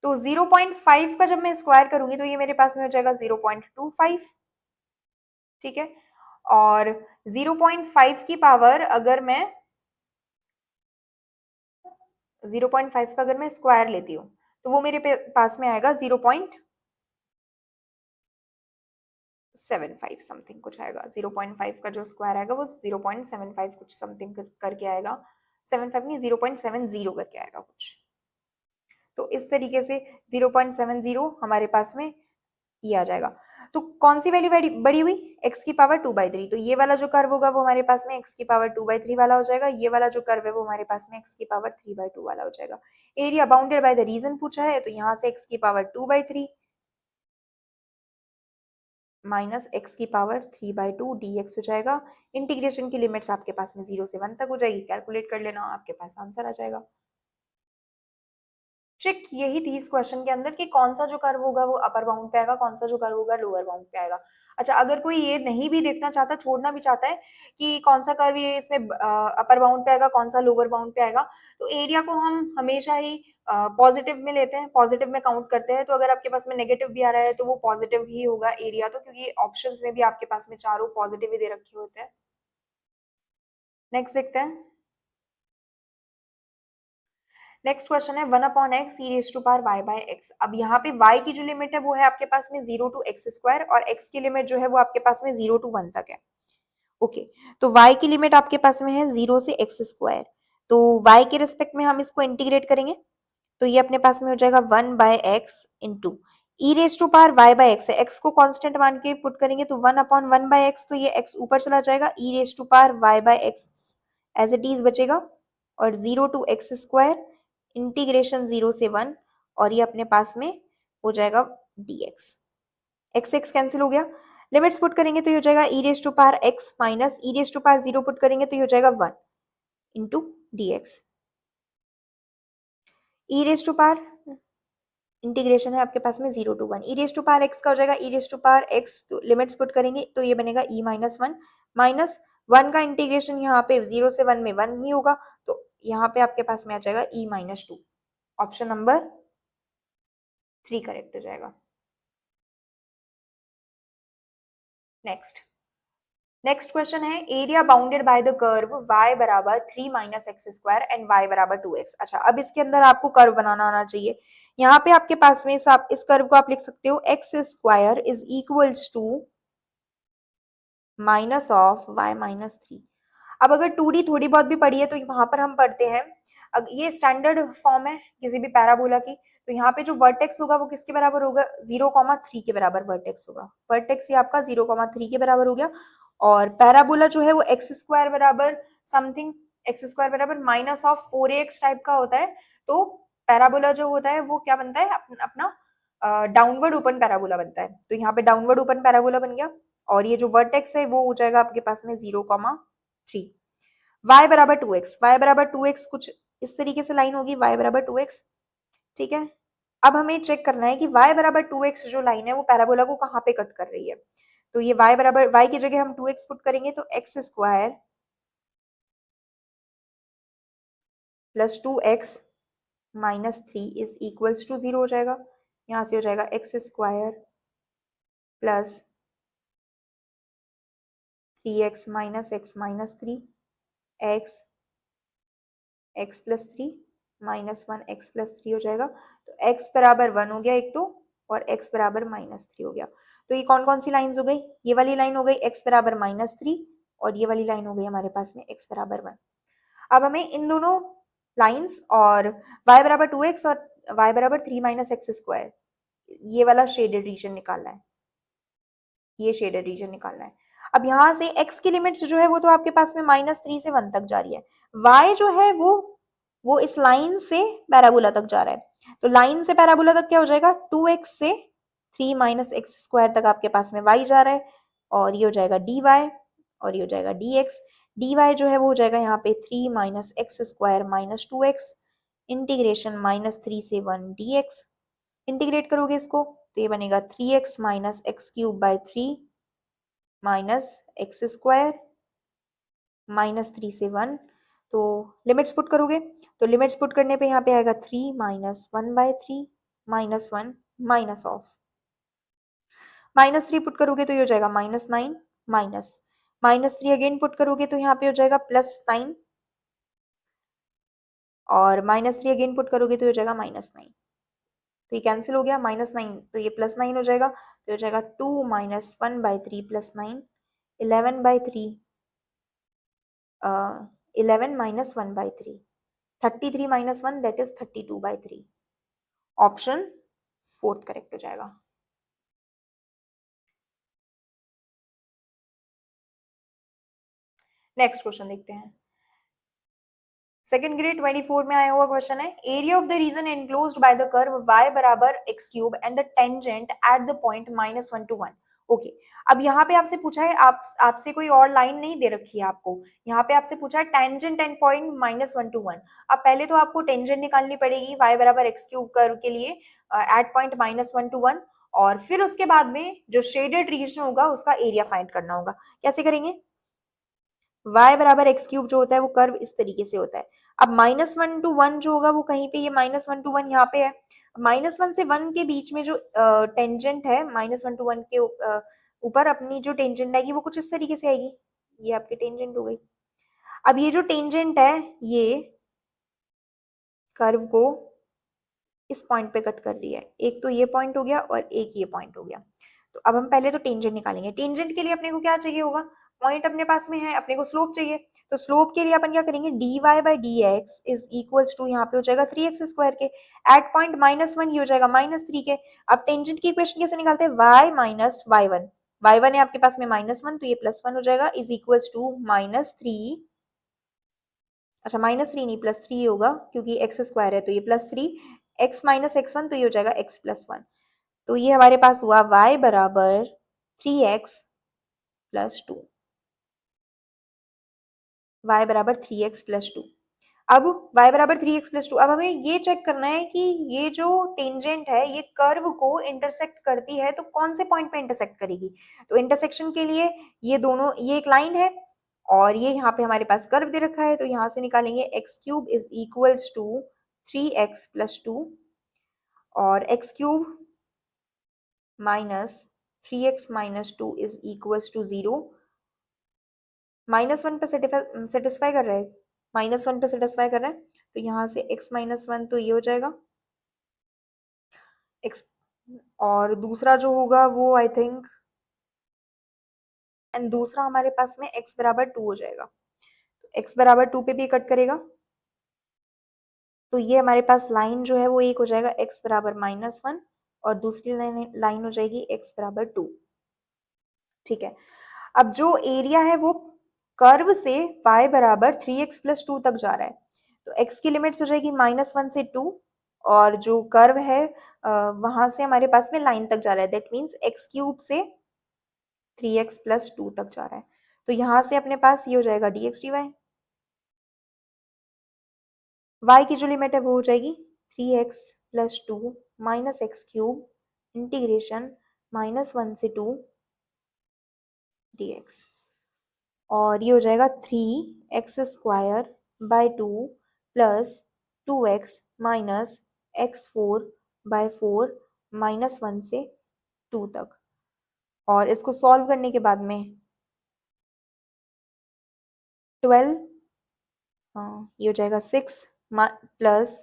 तो 0.5 का जब मैं स्क्वायर करूंगी तो ये मेरे पास में हो जाएगा 0.25, ठीक है। और 0.5 की पावर अगर मैं 0.5 का अगर मैं स्क्वायर लेती हूँ तो वो मेरे पास में आएगा 0.75 समथिंग कुछ आएगा। 0.5 का जो स्क्वायर आएगा वो 0.75 कुछ समथिंग करके आएगा। 75 नहीं, 0.70 करके आएगा कुछ। तो इस तरीके से 0.70 हमारे पास में ये आ जाएगा। तो कौन सी वैल्यू बड़ी हुई? x की पावर 2/3। तो ये वाला जो कर्व होगा वो हमारे पास में x की पावर 2/3 वाला हो जाएगा। ये वाला जो कर्व है वो हमारे पास में x की पावर 3/2 वाला हो जाएगा। Area bounded by the region पूछा है, तो यहाँ से x की पावर 2/3 माइनस x की पावर 3/2 dx हो जाएगा। इंटीग्रेशन की लिमिट्स आपके पास में 0 से 1 तक हो जाएगी। कैलकुलेट कर लेना, आपके पास आंसर आ जाएगा। ट्रिक यही थी इस क्वेश्चन के अंदर कि कौन सा जो कर्व होगा वो अपर बाउंड पे आएगा, कौन सा जो कर्व होगा लोअर बाउंड पे आएगा। अच्छा, अगर कोई ये नहीं भी देखना चाहता, छोड़ना भी चाहता है कि कौन सा कर्व ये इसमें अपर बाउंड पे आएगा, कौन सा लोअर बाउंड पे आएगा, तो एरिया को हम हमेशा ही पॉजिटिव में लेते हैं, पॉजिटिव में काउंट करते हैं। तो अगर आपके पास में नेगेटिव भी आ रहा है तो वो पॉजिटिव ही होगा एरिया, तो क्योंकि ऑप्शंस में भी आपके पास में चारों पॉजिटिव ही दे रखे होते हैं। नेक्स्ट देखते हैं। नेक्स्ट क्वेश्चन है 1/x e raise to power y by x. अब यहाँ पे y की जो लिमिट है वो है आपके पास में 0 to x स्क्वायर, और x की लिमिट जो है वो आपके पास में 0 to 1 तक है। ओके, तो y की लिमिट आपके पास में है 0 से x स्क्वायर। तो y के रिस्पेक्ट में हम इसको इंटीग्रेट करेंगे तो ये अपने पास में हो जाएगा 1/x into e raise to power y by x है। x को कांस्टेंट मान के पुट करेंगे तो 1/1/x, तो ये x ऊपर चला जाएगा, e raise to power y by x as it is बचेगा, और 0 to x स्क्वायर इंटीग्रेशन 0 से 1, और ये अपने पास में हो जाएगा dx। x x कैंसिल हो गया, लिमिट्स पुट करेंगे तो ये हो जाएगा e raise to power x minus e raise to power 0 put करेंगे तो ये हो जाएगा 1 into dx। E raise to power integration है आपके पास में 0 to 1, e raise to power x का हो जाएगा e raise to power x, तो लिमिट्स पुट करेंगे तो ये बनेगा e माइनस 1 माइनस 1 का इंटीग्रेशन यहाँ पे 0 से 1 में 1 ही होगा, तो यहाँ पे आपके पास में आ जाएगा e minus 2। Option number 3 correct हो जाएगा। नेक्स्ट क्वेश्चन है area bounded by the curve y बराबर 3 minus x square and y बराबर 2x। अच्छा, अब इसके अंदर आपको कर्व बनाना आना चाहिए। यहाँ पे आपके पास में इस कर्व को आप लिख सकते हो x square is equals to minus of y minus 3। अब अगर 2D थोड़ी बहुत भी पढ़ी है तो वहां पर हम पढ़ते हैं, ये स्टैंडर्ड फॉर्म है किसी भी पैराबोला की, तो यहाँ पे जो वर्टेक्स होगा वो किसके बराबर होगा? 0,3 के बराबर वर्टेक्स होगा। वर्टेक्स ये आपका 0,3 के बराबर हो गया, और पैराबोला जो है वो एक्स स्क्वायर बराबर समथिंग, एक्स स्क्वायर बराबर माइनस ऑफ 4ax टाइप का होता है। तो पैराबोला जो होता है वो क्या बनता है? अपना डाउनवर्ड ओपन पैराबोला बनता है। तो यहाँ पे डाउनवर्ड ओपन पैराबोला बन गया, और ये जो वर्टेक्स है वो हो जाएगा आपके पास में 0,3। y बराबर 2x, y बराबर 2x कुछ इस तरीके से लाइन होगी, y बराबर 2x, ठीक है। अब हमें चेक करना है कि y बराबर 2x जो लाइन है वो पैराबोला को कहाँ पे कट कर रही है। तो ये y बराबर, y की जगह हम 2x पुट करेंगे तो x square plus 2x minus 3 is equals to 0 हो जाएगा। यहाँ से हो जाएगा x square plus 3x minus x minus 3 x x plus 3 minus 1 x plus 3 हो जाएगा। तो x बराबर 1 हो गया एक तो, और x बराबर माइनस 3 हो गया। तो ये कौन कौन सी लाइंस हो गई? ये वाली लाइन हो गई x बराबर माइनस 3, और ये वाली लाइन हो गई हमारे पास में x बराबर 1। अब हमें इन दोनों लाइंस और y बराबर 2x और y बराबर 3 माइनस एक्स स्क्वायर, ये वाला शेडेड रीजन निकालना है, ये शेडेड रीजन निकालना है। अब यहाँ से x की लिमिट्स जो है वो तो आपके पास में -3 से 1 तक जा रही है, y जो है वो इस लाइन से पैराबोला तक जा रहा है, तो लाइन से पैराबोला तक क्या हो जाएगा 2x से 3 माइनस एक्स स्क्वायर तक आपके पास में y जा रहा है, और ये हो जाएगा dy, और ये हो जाएगा dx। dy जो है वो हो जाएगा यहाँ पे 3 minus x square minus 2x integration -3 से 1 dx। इंटीग्रेट करोगे इसको तो ये बनेगा 3x minus x cube by 3 minus x square -3 से 1। तो लिमिट्स पुट करोगे तो लिमिट्स पुट करने पे यहाँ पे आएगा 3 minus 1/3 minus 1 minus of -3 put करोगे तो ये हो जाएगा -9 माइनस -3 अगेन पुट करोगे तो यहाँ पे हो जाएगा +9, और -3 अगेन पुट करोगे तो हो जाएगा -9। तो ये कैंसिल हो गया, -9 तो ये +9 हो जाएगा, तो हो जाएगा 2 minus 1/3 +9 11/3 11 minus 1/3 33 minus 1 that is 32/3। Option fourth correct हो जाएगा। नेक्स्ट क्वेश्चन देखते हैं। सेकंड ग्रेड 24 में आया हुआ क्वेश्चन है, area of the region enclosed by the curve y बराबर x cube and the tangent at the point -1 to 1। Okay, अब यहाँ पे आपसे पूछा है, आपसे कोई और लाइन नहीं दे रखी है आपको, यहाँ पे आपसे पूछा है टेंजेंट एंड पॉइंट -1 to 1। अब पहले तो आपको टेंजेंट निकालनी पड़ेगी y बराबर x क्यूब कर्व के लिए एट पॉइंट -1 to 1, और फिर उसके बाद में जो शेडेड रीजन होगा उसका एरिया फाइंड करना होगा। कैसे करेंगे, y बराबर एक्स क्यूब जो होता है वो कर्व इस तरीके से होता है। अब -1 to 1 जो होगा वो कहीं पे, ये -1 to 1 यहाँ पे है, -1 से 1 के बीच में जो टेंजेंट है -1 to 1 के ऊपर अपनी जो टेंजेंट आएगी वो कुछ इस तरीके से आएगी, ये आपकी टेंजेंट हो गई। अब ये जो टेंजेंट है ये कर्व को इस पॉइंट पे कट कर रही है, एक तो ये पॉइंट हो गया और एक ये पॉइंट हो गया। तो अब हम पहले तो टेंजेंट निकालेंगे, टेंजेंट के लिए अपने को क्या चाहिए होगा, पॉइंट अपने पास में है, अपने को स्लोप चाहिए, तो स्लोप के लिए अपन क्या करेंगे, dy by d x is equals to यहाँ पे हो जाएगा 3x स्क्वायर के, एट पॉइंट -1 ये हो जाएगा -3 के। अब टेंजेंट की इक्वेशन कैसे निकालते हैं, y माइनस y1, y1 है आपके पास में -1 तो ये +1 हो जाएगा इज इक्वल्स टू -3, अच्छा -3 नहीं +3 होगा क्योंकि एक्स स्क्वायर है तो ये +3, x माइनस x1 तो ये हो जाएगा x+1। तो ये हमारे पास हुआ y बराबर 3x+2, y बराबर 3x+2। अब y बराबर 3x+2, अब हमें ये चेक करना है कि ये जो टेंजेंट है ये कर्व को इंटरसेक्ट करती है तो कौन से पॉइंट पे इंटरसेक्ट करेगी। तो इंटरसेक्शन के लिए ये दोनों, ये एक लाइन है और ये यहाँ पे हमारे पास कर्व दे रखा है, तो यहाँ से निकालेंगे x cube is equals to 3x+2, और x क्यूब minus 3x minus 2 is equals to 0। -1 पे सेटिस्फाई कर रहा है, -1 पे सेटिस्फाई कर रहा है, तो यहाँ से x -1 तो ये हो जाएगा x, और दूसरा जो होगा वो आई थिंक, एंड दूसरा हमारे पास में x बराबर 2 हो जाएगा, तो x बराबर 2 पे भी कट करेगा, तो ये हमारे पास लाइन जो है वो एक हो जाएगा x बराबर -1 और दूसरी लाइन हो जाएगी x बराबर 2। ठीक है, अब जो एरिया है वो कर्व से y बराबर 3x+2 तक जा रहा है, तो x की लिमिट्स हो जाएगी -1 से 2, और जो कर्व है वहां से हमारे पास में लाइन तक जा रहा है, दैट मीन्स x क्यूब से 3x+2 तक जा रहा है, तो यहाँ से अपने पास ये हो जाएगा dx dy, y की जो लिमिट है वो हो जाएगी 3x+2 minus x cube integration -1 से 2 dx, और ये हो जाएगा 3x² bye 2 plus 2x minus x4/4 -1 से 2 तक, और इसको सॉल्व करने के बाद में 12, हाँ ये हो जाएगा 6 प्लस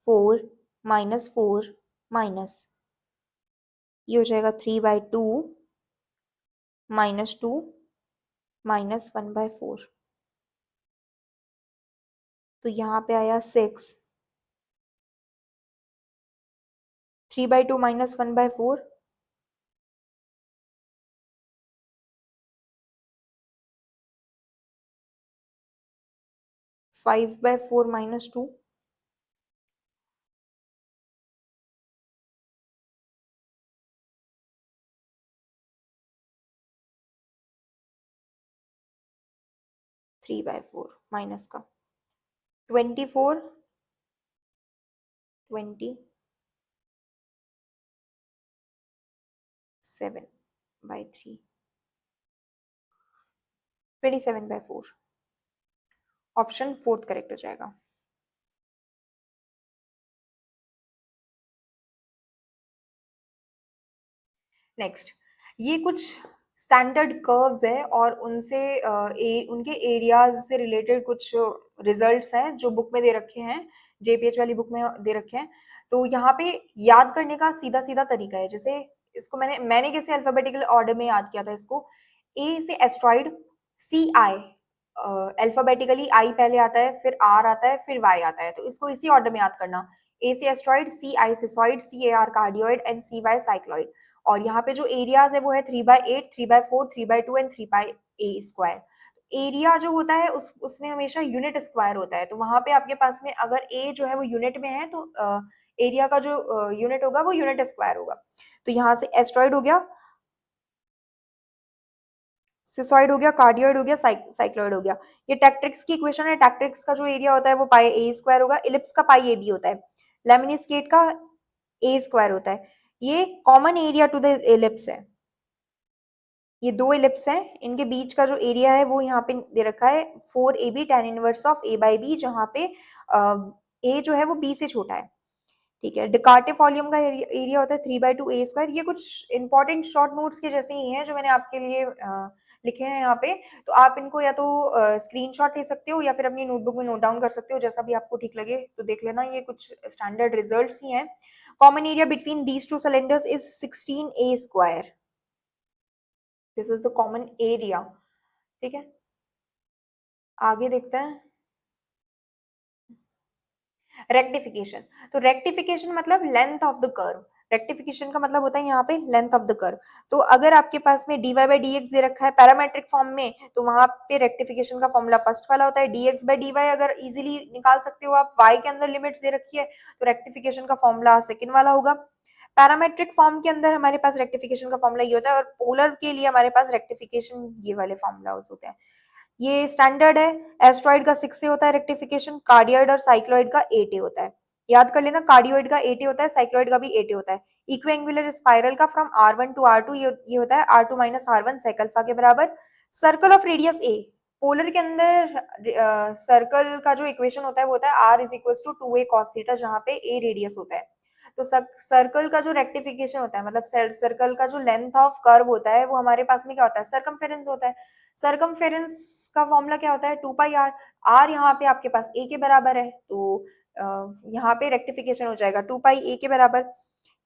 4 -4 माइनस, ये हो जाएगा 3/2 -2 -1/4, तो यहाँ पे आया 6, 3/2 -1/4, 5/4 minus 2. 3/4 माइनस का 24, 27/4. 27/4 ऑप्शन फोर्थ करेक्ट हो जाएगा। नेक्स्ट, ये कुछ स्टैंडर्ड कर्व्स है और उनसे उनके एरियाज से रिलेटेड कुछ रिजल्ट्स हैं जो बुक में दे रखे हैं, जेपीएच वाली बुक में दे रखे हैं। तो यहाँ पे याद करने का सीधा सीधा तरीका है, जैसे इसको मैंने कैसे अल्फाबेटिकल ऑर्डर में याद किया था इसको। ए से एस्ट्रॉइड, सी आई, अल्फाबेटिकली आई पहले आता है, फिर आर आता है, फिर वाई आता है, तो इसको इसी ऑर्डर में याद करना। ए से astroid, c i cissoid, c a r cardioid and c y cycloid. और यहाँ पे जो एरियाज है वो है 3/8, 3/4, 3/2 एंड 3/a²। एरिया जो होता है उसमें हमेशा यूनिट स्क्वायर होता है, तो वहां पे आपके पास में अगर ए जो है वो यूनिट में है तो एरिया का जो यूनिट होगा वो यूनिट स्क्वायर होगा। तो यहाँ से एस्ट्रॉइड हो गया, सिसॉइड हो गया, कार्डियोइड हो गया, साइक्लॉइड हो गया। ये टैक्ट्रिक्स की इक्वेशन है। टैक्ट्रिक्स का जो एरिया होता है वो πa² होगा, इलिप्स का πab होता है, लेमिनिस्केट का a² होता है। ये common area to the ellipse है। ये दो इलिप्स हैं, इनके बीच का जो एरिया है वो यहाँ पे दे रखा है 4ab tan inverse of a/b, जहाँ पे a जो है वो b से छोटा है। ठीक है, डिकार्टिव वॉल्यूम का एरिया होता है 3/2a²। ये कुछ इंपॉर्टेंट शॉर्ट नोट्स के जैसे ही हैं जो मैंने आपके लिए लिखे हैं यहाँ पे। तो आप इनको या तो स्क्रीनशॉट ले सकते हो या फिर अपनी नोटबुक में नोट डाउन कर सकते हो, जैसा भी आपको ठीक लगे तो देख लेना। ये कुछ स्टैंडर्ड रिजल्ट्स ही हैं। Common area between these to cylinders is 16a²। This is the common area. ठीक है, आगे देखते हैं। रेक्टिफिकेशन, तो रेक्टिफिकेशन मतलब length of the curve. Rectification का मतलब होता है यहाँ पे लेंथ ऑफ द कर्व। तो अगर आपके पास में dy/dx दे रखा है पैरामेट्रिक फॉर्म में, तो वहां पे रेक्टिफिकेशन का फॉर्मूला फर्स्ट वाला होता है dx/dy। अगर इजीली निकाल सकते हो आप, y के अंदर लिमिट्स दे रखी है तो रेक्टिफिकेशन का फॉर्मूला सेकंड वाला होगा। पैरामेट्रिक फॉर्म के अंदर हमारे पास रेक्टिफिकेशन का फॉर्मूला ये होता है, और पोलर के लिए हमारे पास रेक्टिफिकेशन ये वाले फॉर्मूला होते हैं। ये स्टैंडर्ड है। एस्ट्रॉइड का 6 से होता है रेक्टिफिकेशन, कार्डियोइड और साइक्लॉइड का 8 होता है। याद कर लेना, कार्डियोइड का 8 होता है, साइक्लॉइड का भी 8 होता है। इक्विएंगुलर स्पाइरल का फ्रॉम r1 टू r2 ये होता है r2 माइनस r1 सेक अल्फा के बराबर। Circle of radius a, polar के अंदर सर्कल का जो इक्वेशन होता है वो होता है r is equal to 2a cos theta, जहाँ पे a रेडियस होता है। तो सर्कल का जो रेक्टिफिकेशन होता है, मतलब सर्कल का जो लेंथ ऑफ कर्व होता है वो हमारे पास में क्या होता है, सरकमफेरेंस होता है। सरकमफेरेंस का फॉर्मूला क्या होता है, 2πr। r यहाँ पे आपके पास a के बराबर है, तो यहाँ पे रेक्टिफिकेशन हो जाएगा 2πa के बराबर।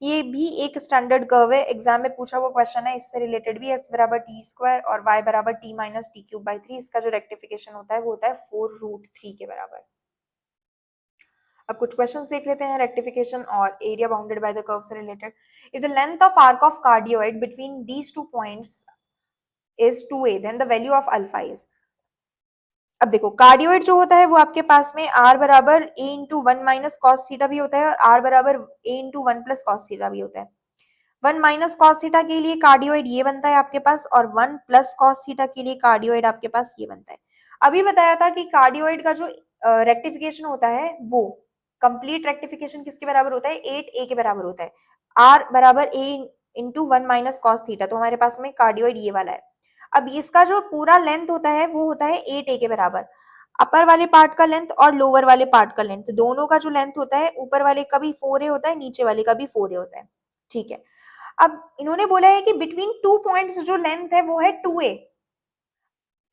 ये भी एक स्टैंडर्ड कर्व है, एग्जाम में पूछा हुआ क्वेश्चन है, इससे रिलेटेड भी x बराबर t² और y बराबर t-t³/3। इसका जो रेक्टिफिकेशन होता है वो होता है 4√3 के बराबर। अब कुछ क्वेश्चंस देख लेते हैं रेक्टिफिकेशन और area bounded by the curve से related. If the length of arc of cardioid between these two points is 2a, then the value of alpha is. अब देखो, कार्डियोइड जो होता है वो आपके पास में r बराबर a into 1 minus cos theta भी होता है और r बराबर a into 1 plus cos theta भी होता है। 1 माइनस कॉस थीटा के लिए कार्डियोइड ये बनता है आपके पास, और 1 प्लस कॉस थीटा के लिए कार्डियोइड आपके पास ये बनता है। अभी बताया था कि कार्डियोइड का जो रेक्टिफिकेशन होता है वो कंप्लीट रेक्टिफिकेशन किसके बराबर होता है, 8a के बराबर होता है। r बराबर a into 1 minus cos theta, तो हमारे पास में कार्डियोइड ये वाला है। अब इसका जो पूरा लेंथ होता है वो होता है 8a के बराबर। अपर वाले पार्ट का लेंथ और लोअर वाले पार्ट का लेंथ, दोनों का जो लेंथ होता है, ऊपर वाले का भी 4a होता है, नीचे वाले का भी 4a होता है। ठीक है, अब इन्होंने बोला है कि बिटवीन टू पॉइंट्स जो लेंथ है वो है 2a।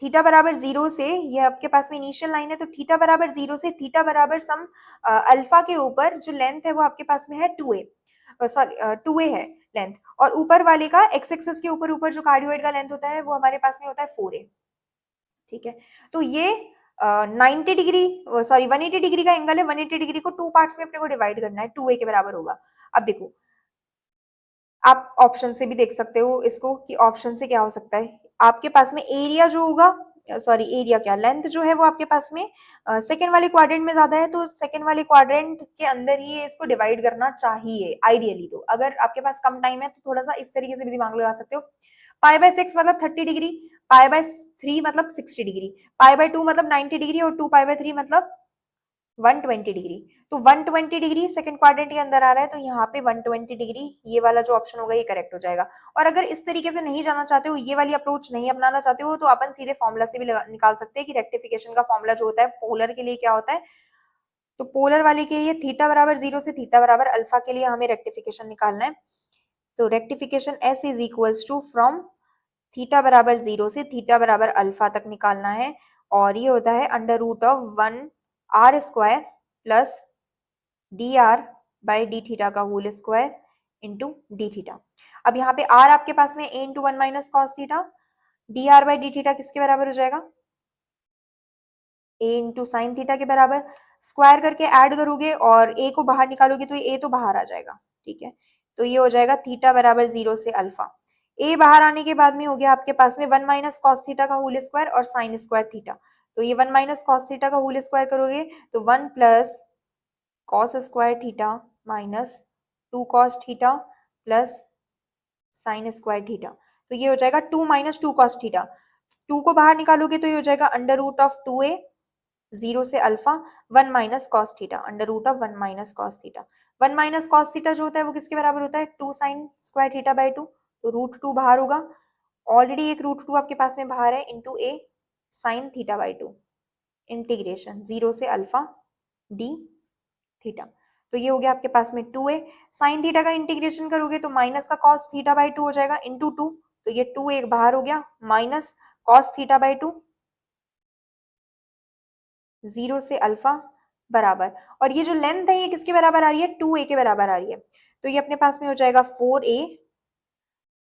थीटा बराबर 0 से, ये आपके पास में इनिशियल लाइन है, तो थीटा बराबर 0 से थीटा बराबर सम अल्फा के ऊपर जो लेंथ है वो आपके पास में है 2a, सॉरी 2a है लेंथ, और ऊपर वाले का एक्स एक्सिस के ऊपर ऊपर जो कार्डियोइड का लेंथ होता है वो हमारे पास में होता है 4a। ठीक है, तो ये 90 डिग्री, सॉरी 180 डिग्री का एंगल है। 180 डिग्री को टू पार्ट्स में अपने को डिवाइड करना है, 2a के बराबर होगा। अब देखो, आप ऑप्शन से भी देख सकते हो इसको कि ऑप्शन से क्या हो सकता है। आपके पास में एरिया जो होगा सॉरी एरिया क्या, लेंथ जो है वो आपके पास में सेकेंड वाले क्वाड्रेंट में ज्यादा है, तो सेकेंड वाले क्वाड्रेंट के अंदर ही इसको डिवाइड करना चाहिए आइडियली। तो अगर आपके पास कम टाइम है तो थोड़ा सा इस तरीके से भी दिमाग लगा सकते हो। पाई बाय 6 मतलब 30 डिग्री, पाई बाय 3 मतलब 60 डिग्री, पाई बाय 2 मतलब 90 डिग्री और 2 पाई बाय 3 मतलब 120 डिग्री। तो 120 डिग्री सेकंड क्वाड्रेंट के अंदर आ रहा है, तो यहाँ पे 120 डिग्री ये वाला जो ऑप्शन होगा ये करेक्ट हो जाएगा। और अगर इस तरीके से नहीं जाना चाहते हो, ये वाली अप्रोच नहीं अपनाना चाहते हो, तो अपन सीधे फॉर्मूला से भी निकाल सकते हैं कि रेक्टिफिकेशन का फॉर्मूला जो होता है पोलर के लिए क्या होता है। तो पोलर वाले के लिए थीटा बराबर 0 से थीटा बराबर अल्फा के लिए हमें रेक्टिफिकेशन निकालना है। तो rectification s is equals to from theta बराबर 0 से थीटा बराबर अल्फा तक निकालना है, और ये होता है under root of 1 r² plus d r by d theta का whole square into d theta. अब यहाँ पे r आपके पास में a into 1 minus cos theta, d r by d theta किसके बराबर हो जाएगा, a इंटू साइन थीटा के बराबर। स्क्वायर करके ऐड करोगे और a को बाहर निकालोगे तो a तो बाहर आ जाएगा, ठीक है। तो ये हो जाएगा थीटा बराबर 0 से अल्फा। a बाहर आने के बाद में हो गया आपके पास में 1 माइनस कॉस थीटा का होल स्क्वायर और साइन स्क्वायर थीटा। तो ये 1 माइनस कॉस थीटा का होल स्क्वायर करोगे तो 1 plus cos square theta minus 2 cos theta plus sine square theta. तो ये हो जाएगा 2 माइनस 2 कॉस थीटा, 2 को बाहर निकालोगे तो ये हो जाएगा अंडर रूट ऑफ 2a 0 से alpha 1 minus cos theta under root of 1 minus cos theta. 1 minus cos theta जो होता है वो किसके बराबर होता है 2 साइन स्क्वायर थीटा बाई 2। तो रूट 2 बाहर होगा, ऑलरेडी एक रूट 2 आपके पास में बाहर है, into a sine theta by 2 integration 0 से अल्फा डी थीटा। तो ये हो गया आपके पास में 2a साइन थीटा का इंटीग्रेशन करोगे तो माइनस का कॉस थीटा बाई 2 हो जाएगा इंटू 2। तो ये 2 एक बाहर हो गया, माइनस कॉस थीटा बाई 2 0 से अल्फा बराबर, और ये जो लेंथ है ये किसके बराबर आ रही है 2a के बराबर आ रही है। तो ये अपने पास में हो जाएगा 4a,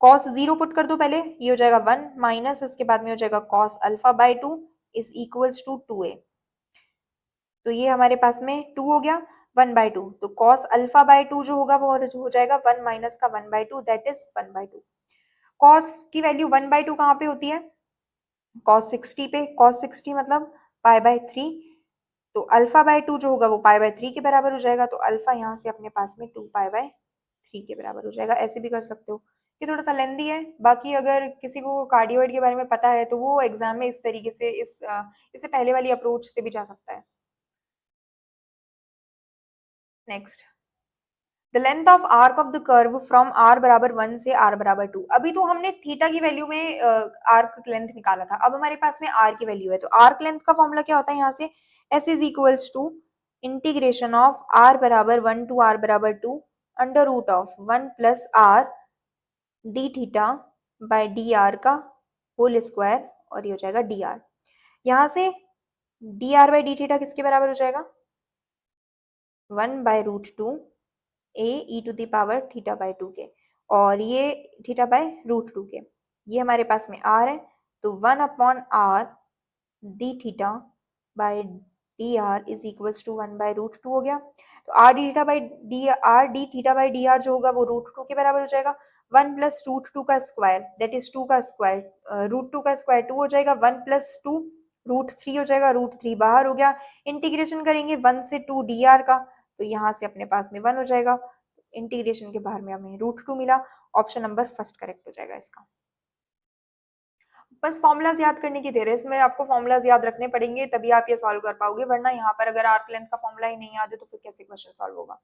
कॉस 0 पुट कर दो पहले, ये हो जाएगा 1 माइनस उसके बाद में हो जाएगा cos alpha by 2 is equals to 2a। तो ये हमारे पास में 2 हो गया 1/2, तो कॉस अल्फा बाई 2 जो होगा वो हो जाएगा 1 माइनस का 1/2 दैट इज 1/2। कॉस की वैल्यू 1/2 कहाँ पे होती है, कॉस 60 पे, कॉस 60 मतलब पाई बाय 3। तो अल्फा बाय 2 जो होगा वो पाई बाय 3 के बराबर हो जाएगा, तो अल्फा यहाँ से अपने पास में 2 पाई बाय 3 के बराबर हो जाएगा। ऐसे भी कर सकते हो, ये थोड़ा सा लेंदी है। बाकी अगर किसी को कार्डियोइड के बारे में पता है तो वो एग्जाम में इस तरीके से इससे पहले वाली अप्रोच से भी जा सकता है। Next, the length of arc of the curve from r बराबर 1 से r बराबर 2। अभी तो हमने थीटा की वैल्यू में आर्क लेंथ निकाला था, अब हमारे पास में r की वैल्यू है। तो आर्क लेंथ का फॉर्मूला क्या होता है, यहाँ से s is equals to integration of r बराबर 1 टू r बराबर 2 under root of 1 plus r d theta by d r का होल स्क्वायर, और ये हो जाएगा डी आर। यहाँ से d r by d theta किसके बराबर हो जाएगा 1 by root 2 a e to the power theta by 2 के, और ये थीटा बाय रूट 2 के, ये हमारे पास में आर है। तो 1 upon r d theta by d r is equals to 1 by root 2 हो गया। तो r d theta by d r d theta by d r जो होगा वो रूट 2 के बराबर हो जाएगा। 1 प्लस रूट 2 का स्क्वायर दैट इज 2 का स्क्वायर, रूट 2 का स्क्वायर 2 हो जाएगा, 1 प्लस 2 रूट 3 हो जाएगा, रूट 3 बाहर हो गया। इंटीग्रेशन करेंगे 1 से 2 डी आर का, तो यहाँ से अपने पास में 1 हो जाएगा। इंटीग्रेशन के बाहर में हमें रूट 2 मिला, ऑप्शन नंबर फर्स्ट करेक्ट हो जाएगा इसका। बस फॉर्मुलाज याद करने की देर है, इसमें आपको फॉर्मुलाज याद रखने पड़ेंगे तभी आप ये सॉल्व कर पाओगे, वरना यहाँ पर अगर आर्क लेंथ का फॉर्मुला ही नहीं याद है तो फिर कैसे क्वेश्चन सॉल्व होगा।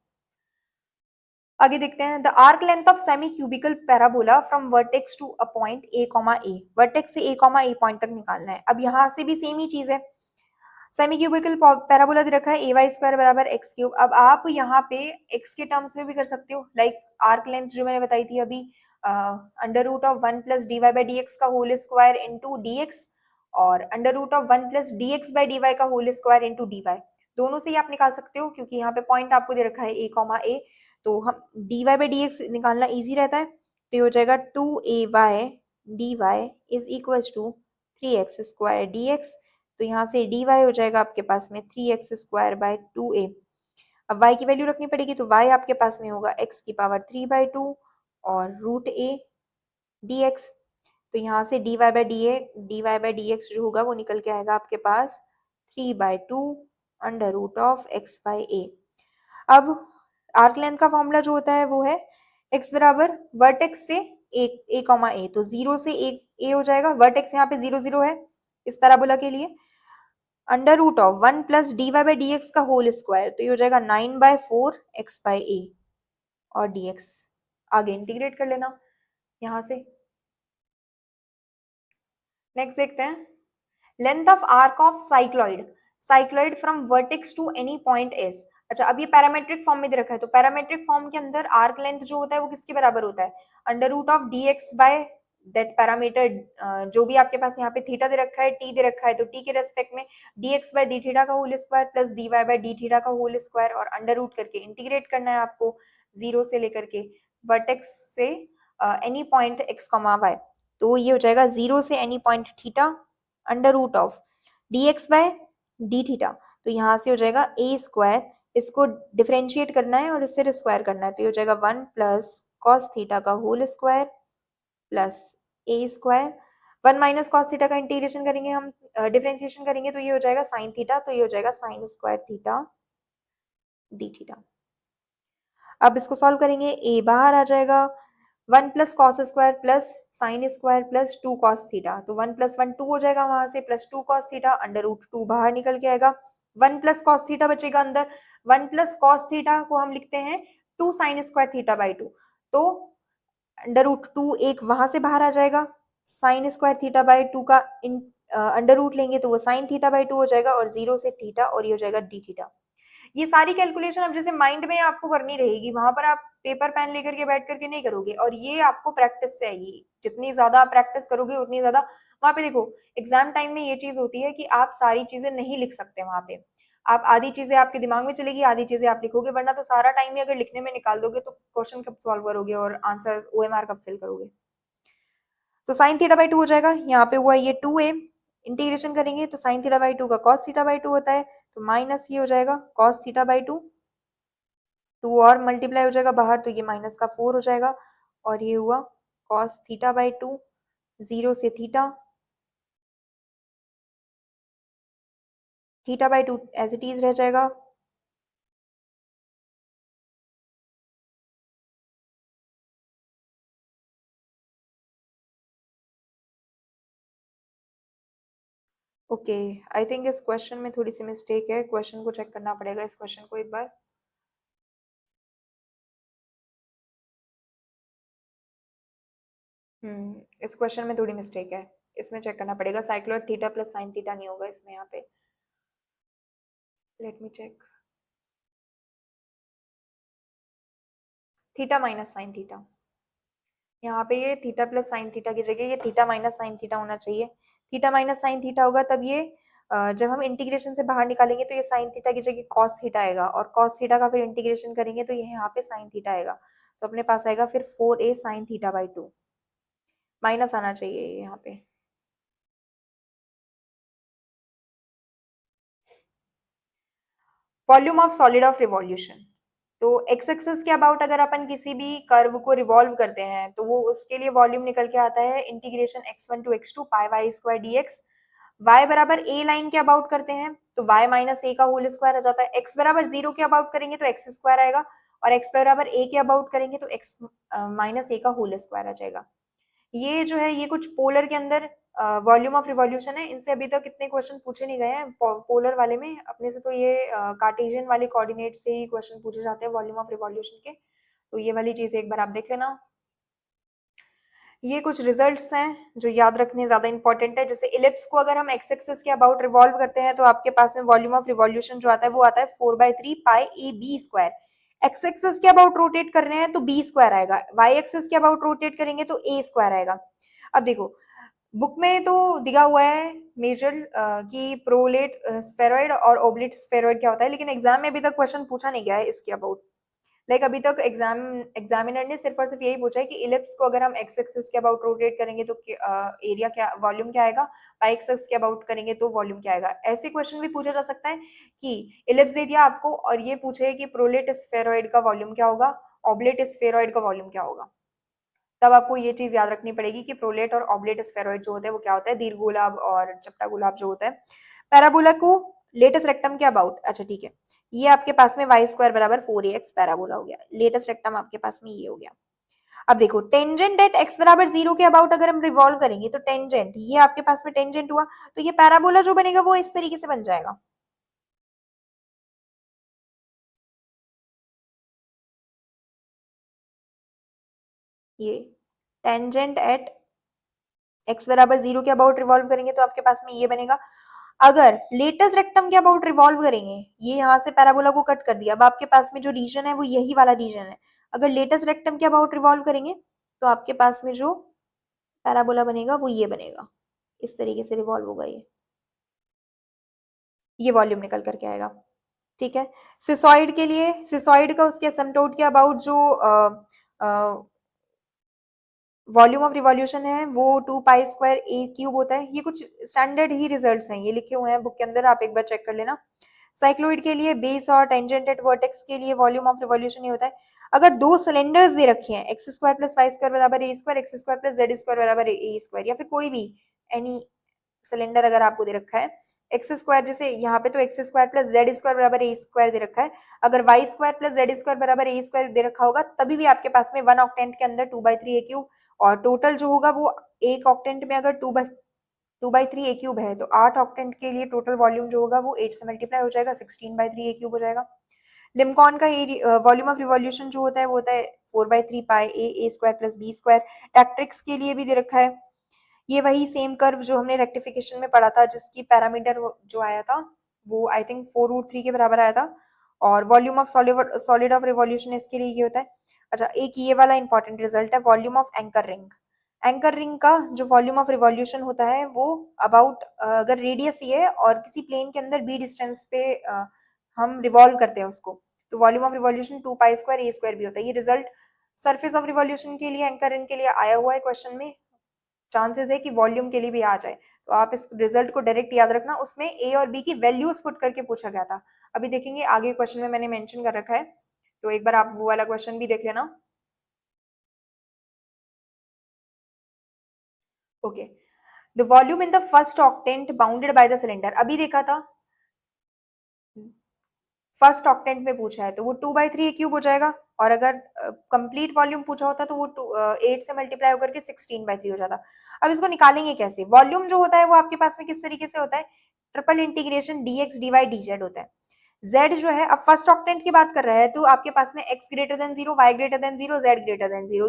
आगे देखते हैं, the arc length of semi cubical parabola from vertex to a point a comma a, vertex से ए कॉमा ए पॉइंट तक निकालना है। अब यहाँ से भी सेम ही चीज है, सेमी क्यूबिकल पैराबोला दे रखा है ए वाई स्क्वायर बराबर एक्स क्यूब। अब आप यहाँ पे एक्स के टर्म्स में भी कर सकते हो, लाइक आर्क लेंथ जो मैंने बताई थी अभी, under root of 1 plus d y by d x का whole square into d x, और under root of 1 plus d x by d y का whole square into d y. दोनों से ही आप निकाल सकते हो, क्योंकि यहाँ पे पॉइंट आपको दे रखा है ए कॉमा ए, तो हम d y by d x निकालना ईजी रहता है। तो ये हो जाएगा 2ay dy is equal to 3x² dx। तो यहाँ से dy हो जाएगा आपके पास में 3x² बाय 2a। अब y की वैल्यू रखनी पड़ेगी, तो y आपके पास में होगा x की पावर 3/2 और रूट a dx। तो यहाँ से dy/dx जो होगा वो निकल के आएगा आपके पास 3/2 अंडर रूट ऑफ x/a। अब आर्क लेंथ का फॉर्मूला जो होता है वो है x बराबर वर्टेक्स से a कॉमा a, तो 0 से a हो जाएगा, वर्टेक्स यहाँ पे 0 0 है इस पैराबोला के लिए, under root of 1 plus dy/dx का होल स्क्वायर, तो ये हो जाएगा 9/4 x/a और dx। आगे इंटीग्रेट कर लेना यहाँ से। नेक्स्ट देखते हैं, length of arc of cycloid from vertex to any point s. अच्छा, अब ये पैरामेट्रिक फॉर्म में दे रखा है, तो पैरामेट्रिक फॉर्म के अंदर आर्क लेंथ जो होता है वो किसके बराबर होता है, under root of dx by that parameter, जो भी आपके पास यहाँ पे थीटा दे रखा है, टी दे रखा है, तो टी के रेस्पेक्ट में dx बाय डी थीटा का whole square plus dy by d theta का होल स्क्वायर, और अंडर रूट करके इंटीग्रेट करना है आपको 0 से लेकर के वर्टेक्स से एनी पॉइंट x, y। तो ये हो जाएगा 0 से any point theta under root of dx by d theta, तो यहाँ से हो जाएगा a स्क्वायर, इसको डिफरेंशिएट करना है और फिर स्क्वायर करना है, तो ये हो जाएगा 1 प्लस कॉस थीटा का whole square plus a square, 1 minus cos theta का इंटीग्रेशन करेंगे हम, डिफरेंशिएशन करेंगे तो ये हो जाएगा साइन थीटा, तो ये हो जाएगा sine square theta d theta. अब इसको सॉल्व करेंगे, a बाहर आ जाएगा, 1 plus cos square plus sine square plus 2 cos theta, तो 1 प्लस 1 2 हो जाएगा वहां से, plus 2 cos theta under root 2 बाहर निकल के आएगा, 1 प्लस कॉस थीटा बचेगा अंदर, 1 प्लस कॉस थीटा को हम लिखते हैं 2 साइन स्क्वायर थीटा बाई 2, तो अंडर रूट 2 एक वहां से बाहर आ जाएगा, साइन स्क्वायर थीटा बाई 2 का अंडर रूट लेंगे तो वो साइन थीटा बाई 2 हो जाएगा, और 0 से थीटा, और ये हो जाएगा डी थीटा। ये सारी कैलकुलेशन अब जैसे माइंड में आपको करनी रहेगी, वहां पर आप पेपर पेन लेकर के बैठ करके नहीं करोगे, और ये आपको प्रैक्टिस से आएगी, जितनी ज्यादा आप प्रैक्टिस करोगे उतनी ज्यादा वहां पे देखो एग्जाम टाइम में ये चीज होती है कि आप सारी चीजें नहीं लिख सकते वहां पे, आप आधी चीजें आपके दिमाग में चलेगी, आधी चीजें आप लिखोगे, वरना तो सारा टाइम ही अगर लिखने में निकाल दोगे तो क्वेश्चन कब सॉल्व करोगे और आंसर ओएमआर कब फिल करोगे। तो साइन थीटा बाई 2 हो जाएगा, यहाँ पे हुआ ये 2a, इंटीग्रेशन करेंगे तो साइन थीटा बाई 2 का कॉस थीटा बाई 2 होता है, तो माइनस ये हो जाएगा कॉस थीटा बाई 2, 2 और मल्टीप्लाई हो जाएगा बाहर, तो ये माइनस का 4 हो जाएगा, और ये हुआ कॉस थीटा बाई 2, 0 से theta, theta by 2 as it is रह जाएगा, ओके। आई थिंक इस क्वेश्चन में थोड़ी सी मिस्टेक है, क्वेश्चन को चेक करना पड़ेगा इस क्वेश्चन को एक बार। इस क्वेश्चन में थोड़ी मिस्टेक है, इसमें चेक करना पड़ेगा, cycloid theta plus sine theta नहीं होगा इसमें, यहाँ पे let me check, theta minus sine theta, यहाँ पे ये थीटा प्लस साइन थीटा की जगह ये थीटा माइनस साइन थीटा होना चाहिए, थीटा माइनस साइन थीटा होगा तब ये जब हम इंटीग्रेशन से बाहर निकालेंगे तो ये साइन थीटा की जगह कॉस थीटा आएगा, और कॉस थीटा का फिर इंटीग्रेशन करेंगे तो ये यहाँ पे साइन थीटा आएगा, तो अपने पास आएगा फिर 4a sine theta by 2, minus आना चाहिए यहाँ पे। Volume of solid of revolution, तो एक्स एक्सिस के अबाउट अगर अपन किसी भी कर्व को रिवॉल्व करते हैं तो वो उसके लिए वॉल्यूम निकल के आता है integration x1 to x2 pi y square dx, y बराबर a लाइन के अबाउट करते हैं तो y माइनस a का होल स्क्वायर आ जाता है, x बराबर 0 के अबाउट करेंगे तो x स्क्वायर आएगा, और x बराबर a के अबाउट करेंगे तो x माइनस a का होल स्क्वायर आ जाएगा। ये जो है ये कुछ पोलर के अंदर वॉल्यूम ऑफ रिवॉल्यूशन है, इनसे अभी तक इतने क्वेश्चन पूछे नहीं गए हैं पोलर वाले में, अपने से तो ये कार्टेशियन वाले कोऑर्डिनेट से ही क्वेश्चन पूछे जाते हैं वॉल्यूम ऑफ रिवॉल्यूशन के, तो ये वाली चीज एक बार आप देख लेना। ये कुछ रिजल्ट्स हैं जो याद रखने ज्यादा इंपॉर्टेंट है, जैसे इलिप्स को अगर हम एक्स एक्सिस के अबाउट रिवॉल्व करते हैं तो आपके पास में वॉल्यूम ऑफ रिवॉल्यूशन जो आता है वो आता है 4/3 pi a b square, x axis के अबाउट रोटेट कर रहे हैं तो बी स्क्वायर आएगा, वाई एक्सिस के अबाउट रोटेट करेंगे तो ए स्क्वायर आएगा। अब देखो बुक में तो दिया हुआ है मेजर कि प्रोलेट स्फेरॉइड और ओब्लिट स्फेरॉइड क्या होता है, लेकिन एग्जाम में अभी तक क्वेश्चन पूछा नहीं गया है इसके अबाउट, लाइक अभी तक एग्जामिनर ने सिर्फ और सिर्फ यही पूछा है कि इलिप्स को अगर हम एक्स एक्सिस के अबाउट रोटेट करेंगे तो एरिया क्या वॉल्यूम क्या आएगा, वाई एक्सिस के अबाउट करेंगे तो वॉल्यूम क्या आएगा। ऐसे क्वेश्चन भी पूछा जा सकता है कि इलिप्स दे दिया आपको और ये पूछे कि प्रोलेट स्फेरॉइड का वॉल्यूम क्या होगा, ऑब्लेट स्फेरॉइड का वॉल्यूम क्या होगा, तब आपको ये चीज याद रखनी पड़ेगी कि प्रोलेट और ऑब्लेट स्फेरॉइड जो होता है वो क्या होता है, दीर्घगोलाभ और चपटा गोलाभ जो होता है। पैराबोला को लेटेस्ट रेक्टम के अबाउट, अच्छा ठीक है, ये आपके पास में वाई स्क्वायर बराबर 4ax पैराबोला हो गया, लेटेस्ट रेक्टम आपके पास में ये हो गया। अब देखो टेंजेंट एट x बराबर 0 के अबाउट अगर हम रिवॉल्व करेंगे तो टेंजेंट, ये आपके पास में टेंजेंट हुआ, तो ये पैराबोला जो बनेगा वो इस तरीके से बन जाएगा। ये टेंजेंट एट x बराबर 0 के अबाउट रिवॉल्व करेंगे तो आपके पास में ये बनेगा। अगर लेटेस्ट रेक्टम के अबाउट रिवॉल्व करेंगे, ये यहाँ से पैराबोला को कट कर दिया, अब आपके पास में जो रीजन है वो यही वाला रीजन है। अगर लेटेस्ट रेक्टम के अबाउट रिवॉल्व करेंगे तो आपके पास में जो पैराबोला बनेगा वो ये बनेगा, इस तरीके से रिवॉल्व होगा ये वॉल्यूम निकल करके आएगा। ठीक है, सिसॉइड के लिए, सिसॉइड का उसके एसिम्पटोट के अबाउट जो वॉल्यूम ऑफ रिवॉल्यूशन है वो 2 पाई स्क्वायर ए क्यूब होता है। ये कुछ स्टैंडर्ड ही रिजल्ट्स हैं, ये लिखे हुए हैं बुक के अंदर, आप एक बार चेक कर लेना। साइक्लोइड के लिए बेस और टेंजेंट एट वर्टेक्स के लिए वॉल्यूम ऑफ रिवॉल्यूशन ये होता है। अगर दो सिलेंडर्स दे रखे हैं x square plus y square बराबर a square, x square plus z square बराबर ए स्क्वायर, या फिर कोई भी एनी सिलेंडर अगर आपको दे रखा है, एक्स स्क्वायर जैसे यहाँ पे तो x square plus z square बराबर ए स्क्वायर दे रखा है, अगर y square plus z square बराबर ए स्क्वायर दे रखा होगा तभी भी आपके पास में वन ऑक्टेंट के अंदर 2/3 ए क्यूब, और टोटल जो होगा वो एक ऑक्टेंट में अगर 2/3 ए क्यूब है तो 8 ऑक्टेंट के लिए टोटल वॉल्यूम जो होगा वो 8 से मल्टीप्लाई हो जाएगा, 16/3 ए क्यूब हो जाएगा। लिमकॉन का वॉल्यूम ऑफ रिवॉल्यूशन जो होता है वो होता है 4/3 पाई ए स्क्वायर प्लस बी स्क्वायर। टैक्ट्रिक्स के लिए भी दे रखा है, ये वही सेम कर्व जो हमने रेक्टिफिकेशन में पढ़ा था, जिसकी पैरामीटर जो आया था वो आई थिंक 4√3 के बराबर आया था। और volume of solid of revolution इसके लिए ये होता है। अच्छा, एक ये वाला इंपॉर्टेंट रिजल्ट है volume of anchor ring. Anchor ring का जो वॉल्यूम ऑफ रिवॉल्यूशन होता है वो अबाउट, अगर रेडियस ये है और किसी प्लेन के अंदर बी डिस्टेंस पे हम रिवॉल्व करते हैं उसको, तो volume of revolution 2 pi square A square भी होता है। ये रिजल्ट सरफेस ऑफ रिवॉल्यूशन के लिए, एंकर रिंग के लिए आया हुआ है क्वेश्चन में, चांसेस है कि वॉल्यूम के लिए भी आ जाए, तो आप इस रिजल्ट को डायरेक्ट याद रखना। उसमें ए और बी की वैल्यूज पुट करके पूछा गया था, अभी देखेंगे आगे क्वेश्चन में मैंने मेंशन कर रखा है, तो एक बार आप वो वाला क्वेश्चन भी देख लेना। Okay, the volume in the first octant bounded by the cylinder, अभी देखा था फर्स्ट ऑक्टेंट में पूछा है तो वो 2/3 क्यूब हो जाएगा, और अगर कंप्लीट वॉल्यूम पूछा होता तो वो 8 से मल्टीप्लाई होकर के 16/3 हो जाता। अब इसको निकालेंगे कैसे? वॉल्यूम जो होता है वो आपके पास में किस तरीके से होता है, triple integration dx dy dz होता है। z जो है, अब फर्स्ट ऑक्टेंट की बात कर रहा है तो आपके पास में x greater than 0, y greater than 0, z greater than 0,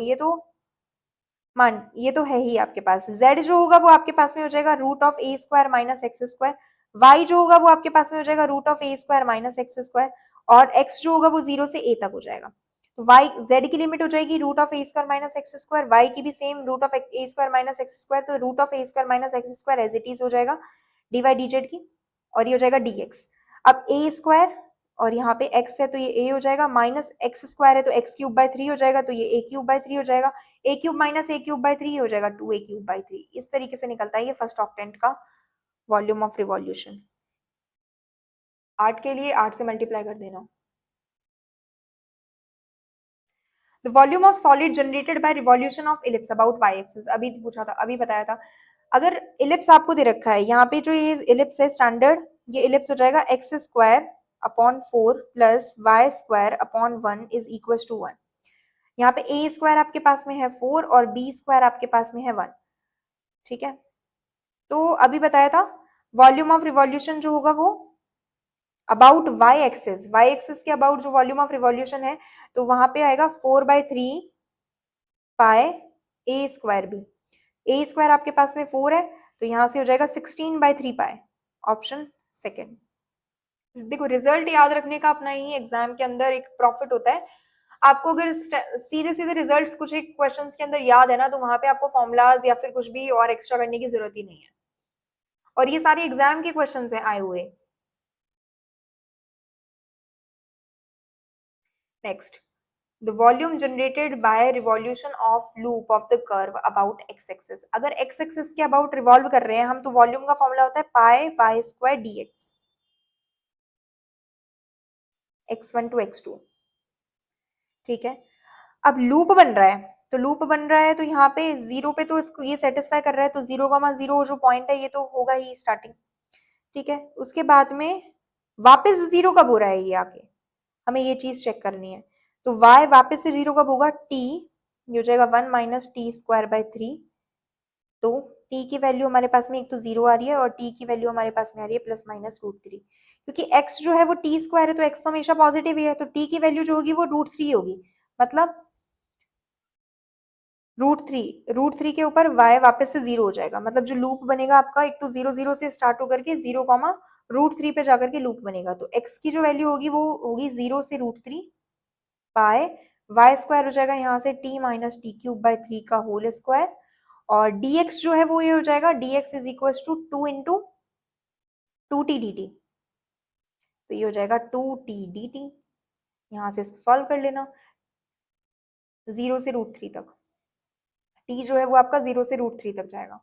ये तो है ही आपके पास। z जो होगा वो आपके पास में हो जाएगा root of a square minus x square, y जो होगा वो आपके पास में हो जाएगा root of a square minus x square, और x जो होगा वो 0 से a तक हो जाएगा। तो y z की लिमिट हो जाएगी root of a square minus x square, y की भी same root of a square minus x square, तो root of a square minus x square as it is हो जाएगा dy dz की, और ये हो जाएगा dx। अब ए स्क्वायर और यहाँ पे x है तो ये a हो जाएगा, माइनस एक्स स्क्वायर है तो x क्यूब बाय 3 हो जाएगा, तो ये a क्यूब बाय 3 हो जाएगा, a cube minus a cube by 3 हो जाएगा 2a क्यूब बाय 3। इस तरीके से निकलता है ये फर्स्ट ऑक्टेंट का वॉल्यूम ऑफ रिवॉल्यूशन। 8 के लिए 8 से मल्टीप्लाई कर देना। The volume of solid generated by revolution of ellipse about y axis, अभी पूछा था, अभी बताया था। अगर इलिप्स आपको दे रखा है, यहाँ पे जो ये इलिप्स है स्टैंडर्ड, ये इलिप्स हो जाएगा x square upon 4 plus y square upon 1 is equal to 1। यहाँ पे ए स्क्वायर आपके पास में है 4 और बी स्क्वायर आपके पास में है 1। ठीक है, तो अभी बताया था वॉल्यूम ऑफ रिवॉल्यूशन जो होगा वो अबाउट वाई एक्सिस के अबाउट जो वॉल्यूम ऑफ रिवॉल्यूशन है तो वहां पे आएगा 4/3 पाए ए स्क्वायर बी। ए स्क्वायर आपके पास में 4 है तो यहां से हो जाएगा 16/3 पाए, ऑप्शन सेकेंड। देखो, रिजल्ट याद रखने का अपना ही एग्जाम के अंदर एक प्रॉफिट होता है। आपको अगर सीधे सीधे रिजल्ट्स कुछ एक क्वेश्चंस के अंदर याद है ना, तो वहां पे आपको फॉर्मुलाज या फिर कुछ भी और एक्स्ट्रा करने की जरूरत ही नहीं है, और ये सारे एग्जाम के क्वेश्चंस हैं आए हुए। Next, the volume generated by revolution of loop of the curve about x axis, अगर एक्स एक्सिस के अबाउट रिवॉल्व कर रहे हैं हम तो वॉल्यूम का फॉर्मूला होता है pi y square d x1 to x2। ठीक है, अब लूप बन रहा है तो लूप बन रहा है, तो यहाँ पे 0 पे तो इसको ये सेटिस्फाई कर रहा है, तो 0,0 जो पॉइंट है ये तो होगा ही स्टार्टिंग, ठीक है। उसके बाद में वापस 0 कब हो रहा है ये आके, हमें ये चीज चेक करनी है। तो y वापस से 0 कब होगा, t, ये हो जाएगा 1 माइनस टी स्क्वायर बाई 3। तो t की वैल्यू हमारे पास में एक तो 0 आ रही है और t की वैल्यू हमारे पास में आ रही है प्लस माइनस √3, क्योंकि x जो है वो t स्क्वायर है तो x तो हमेशा पॉजिटिव ही है, तो t की वैल्यू जो होगी वो √3 होगी, मतलब √3 के ऊपर y वापस से 0 हो जाएगा, मतलब जो लूप बनेगा आपका एक तो 0 0 से स्टार्ट होकर के 0, √3 पे जाकर के लूप बनेगा। तो x की जो वैल्यू होगी वो होगी 0 से √3 पाए, वाई स्क्वायर हो जाएगा यहाँ से t minus T cube by 3 का होल स्क्वायर, और dx जो है वो ये हो जाएगा dx is equal to 2 into 2t dt, तो ये हो जाएगा 2t dt। यहाँ से इसको सॉल्व कर लेना 0 से √3 तक, t जो है वो आपका 0 से √3 तक जाएगा।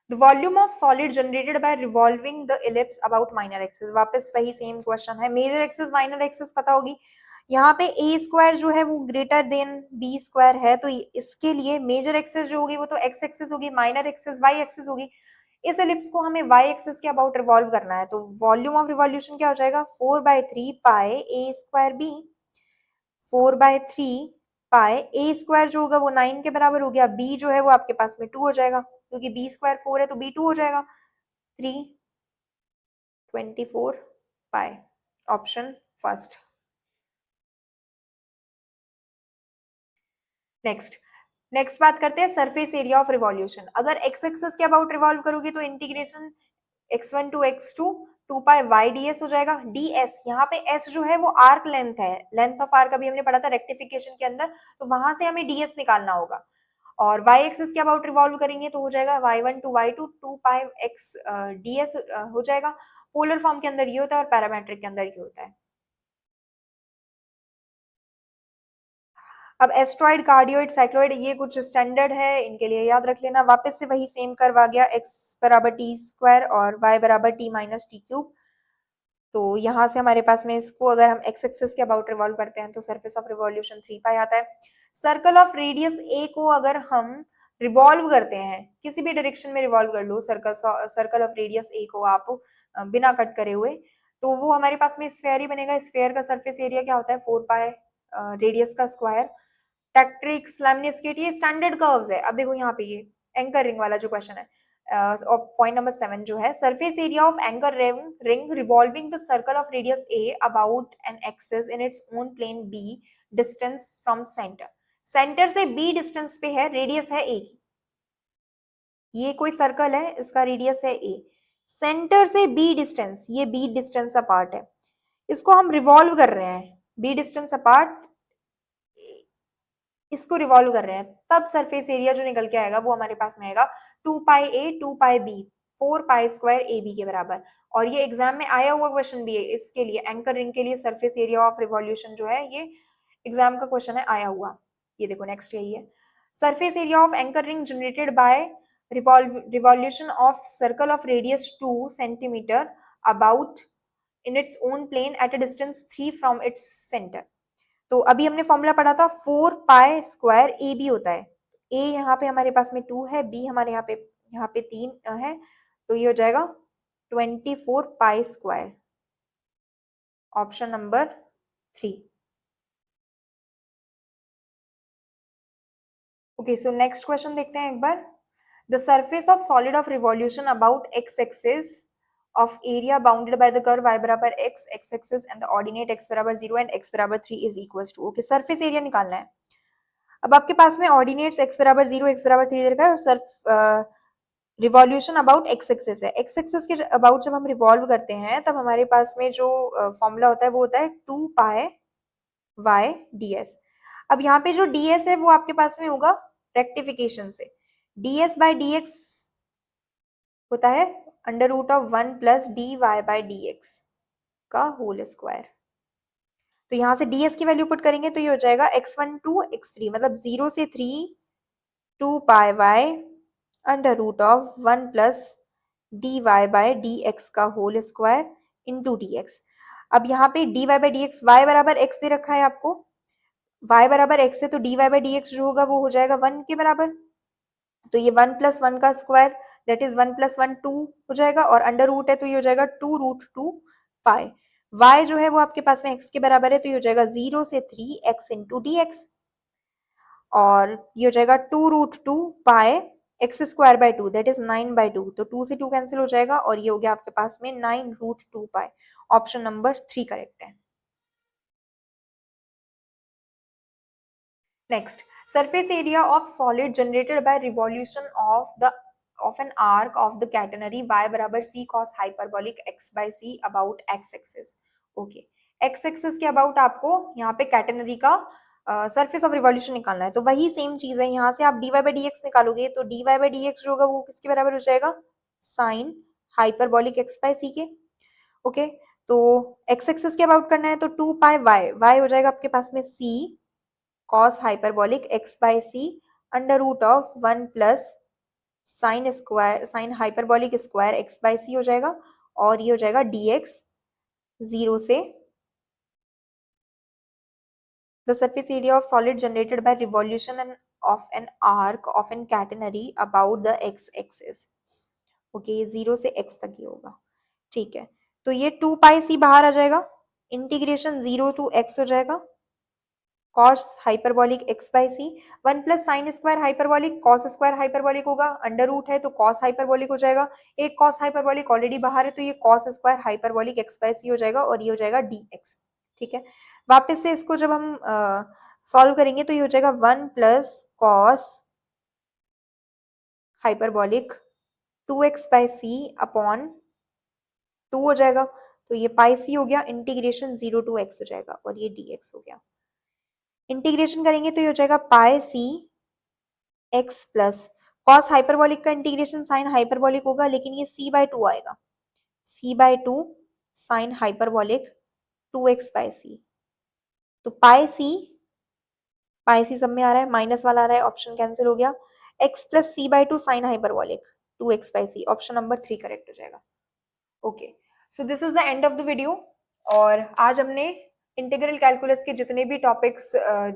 The volume of solid generated by revolving the ellipse about minor axis, वापस वही सेम क्वेश्चन है, मेजर एक्सिस माइनर एक्सिस पता होगी, यहाँ पे a स्क्वायर जो है वो ग्रेटर देन b स्क्वायर है, तो इसके लिए मेजर एक्सिस जो होगी वो तो x एक्सिस होगी, माइनर एक्सिस y एक्सिस होगी। इस एलिप्स को हमें y एक्सिस के अबाउट रिवॉल्व करना है, तो वॉल्यूम ऑफ रिवॉल्यूशन क्या हो जाएगा 4/3 पाए a स्क्वायर b, 4/3 पाए a स्क्वायर जो होगा वो 9 के बराबर हो गया, b जो है वो आपके पास में 2 हो जाएगा, क्योंकि b स्क्वायर 4 है तो b 2 हो जाएगा, 3/24 पाए, ऑप्शन फर्स्ट। नेक्स्ट बात करते हैं सरफेस एरिया ऑफ रिवॉल्यूशन। अगर x एक्सिस के अबाउट रिवॉल्व करोगे तो integration x1 to x2 2 pi y ds हो जाएगा, ds यहाँ पे s जो है वो आर्क लेंथ है, लेंथ ऑफ आर्क अभी हमने पढ़ा था रेक्टिफिकेशन के अंदर, तो वहां से हमें ds निकालना होगा, और y एक्सिस के अबाउट रिवॉल्व करेंगे तो हो जाएगा y1 to y2 2 pi x ds हो जाएगा। पोलर फॉर्म के अंदर ये होता है और पैरामेट्रिक के अंदर ये होता है। अब एस्ट्रॉइड, कार्डियोइड, साइक्लोइड ये कुछ स्टैंडर्ड है, इनके लिए याद रख लेना। वापस से वही सेम कर्व आ गया, x बराबर टी स्क्वायर और y बराबर टी माइनस टी क्यूब। तो यहाँ से हमारे पास में इसको अगर हम x एक्सिस के अबाउट रिवॉल्व करते हैं तो सरफेस ऑफ रिवॉल्यूशन 3 पाई आता है। सर्कल ऑफ रेडियस a को अगर हम रिवॉल्व करते हैं, किसी भी डायरेक्शन में रिवॉल्व कर लो सर्कल ऑफ रेडियस a को आप बिना कट करे हुए, तो वो हमारे पास में स्फेयर ही बनेगा। स्फेयर का सरफेस एरिया क्या होता है 4 पाई रेडियस का स्क्वायर। टेक्ट्रिक्स, लैमिनिस्केट ये स्टैंडर्ड कर्व्स है। अब देखो यहाँ पे ये एंकर रिंग वाला जो क्वेश्चन है, पॉइंट नंबर 7 जो है, surface area of anchor ring revolving the circle of radius a about an axis in its own plane b distance from centre. Centre से b डिस्टेंस पे है, रेडियस है a की, ये कोई सर्कल है, इसका रेडियस है a, सेंटर से b डिस्टेंस, ये b डिस्टेंस अपार्ट है, इसको हम रिवॉल्व कर रहे हैं b डिस्टेंस अपार्ट, इसको रिवॉल्व कर रहे हैं, तब सरफेस एरिया जो निकल के आएगा वो हमारे पास में आएगा 2 pi a 2 pi b 4 pi square a b के बराबर। और ये एग्जाम में आया हुआ क्वेश्चन भी है, इसके लिए एंकर रिंग के लिए सरफेस एरिया ऑफ रिवॉल्यूशन जो है ये एग्जाम का क्वेश्चन है आया हुआ। ये देखो नेक्स्ट यही है, surface area of anchor ring generated by revolution of circle of radius 2 centimetre about in its own plane at a distance 3 from its centre. तो अभी हमने फॉर्मूला पढ़ा था 4 पाई स्क्वायर ए बी होता है, ए यहाँ पे हमारे पास में 2 है, बी हमारे यहाँ पे 3 है, तो ये हो जाएगा 24 pi square, option number 3। Okay, so next question देखते हैं एक बार। The surface of solid of revolution about x axis of area bounded by the curve y बराबर x axis and the ordinate x बराबर 0 and x बराबर 3 is equals to, okay surface area निकालना है। अब आपके पास में ऑर्डिनेट्स x बराबर 0 x बराबर 3 रखा है और Surf revolution about x axis है। x एक्सिस के अबाउट जब हम रिवॉल्व करते हैं तब हमारे पास में जो फॉर्मूला होता है वो होता है 2 पाई y ds। अब यहाँ पे जो ds है वो आपके पास में होगा रेक्टिफिकेशन से, ds बाई dx होता है under root of 1 plus dy by dx का होल स्क्वायर। तो यहाँ से ds की वैल्यू पुट करेंगे तो ये हो जाएगा x1 टू x3, मतलब 0 से 3 2 pi y under root of 1 plus dy by dx का होल स्क्वायर इंटू dx। अब यहाँ पे dy by d x, y बराबर x दे रखा है आपको, y बराबर x है तो dy बाई डी एक्स जो होगा वो हो जाएगा 1 के बराबर। तो ये 1 प्लस 1 का स्क्वायर दैट इज 1 प्लस 1 2 हो जाएगा, और अंडर रूट है तो ये हो जाएगा 2 रूट 2 पाई। y जो है वो आपके पास में x के बराबर है तो ये हो जाएगा 0 से 3 x इंटू डी एक्स, और ये हो जाएगा 2 root 2 pi x square by 2 that is 9 by 2, तो 2 से 2 कैंसिल हो जाएगा और ये हो गया आपके पास में 9 रूट 2 पाई। ऑप्शन नंबर 3 करेक्ट है। Next, surface area of solid generated by revolution of an arc of the catenary y बराबर c cos hyperbolic x by c about x axis। Okay, x axis के अबाउट आपको यहाँ पे कैटेनरी का सरफेस ऑफ रिवॉल्यूशन निकालना है, तो वही सेम चीज है, यहाँ से आप dy बाई डी एक्स निकालोगे तो dy बाई डी एक्स जो होगा वो किसके बराबर हो जाएगा, sine hyperbolic x by c के। ओके, तो x एक्सिस के अबाउट करना है तो 2 पाई y हो जाएगा आपके पास में c cos hyperbolic x by c under root of 1 plus sine square sine hyperbolic square x by c हो जाएगा, और ये हो जाएगा dx 0 से the surface area of solid generated by revolution of an arc of an catenary about the x axis। Okay, 0 से x तक ही होगा। ठीक है, तो ये 2 पाई c बाहर आ जाएगा, इंटीग्रेशन 0 टू x हो जाएगा cos hyperbolic x by c, 1 plus sine square hyperbolic cos square hyperbolic होगा, अंडर रूट है तो cos हाइपरबॉलिक हो जाएगा, एक cos हाइपरबॉलिक ऑलरेडी बाहर है तो ये cos square hyperbolic x by c हो जाएगा, और ये हो जाएगा dx। ठीक है, वापस से इसको जब हम सॉल्व करेंगे तो ये हो जाएगा 1 plus cos hyperbolic 2x by c upon 2 हो जाएगा, तो ये पाई सी हो गया, इंटीग्रेशन 0 टू x हो जाएगा, और ये dx हो गया। इंटीग्रेशन करेंगे तो ये हो जाएगा pi c x plus cos hyperbolic का इंटीग्रेशन साइन हाइपरबॉलिक होगा, लेकिन ये c बाय 2 आएगा, c by 2 sine hyperbolic 2x by c, तो पाई सी सब में आ रहा है, माइनस वाला आ रहा है, ऑप्शन कैंसिल हो गया, x plus c by 2 sine hyperbolic 2x by c, option number 3 correct हो जाएगा। Okay, so this is the end of the video, और आज हमने इंटीग्रल कैलकुलस के जितने भी टॉपिक्स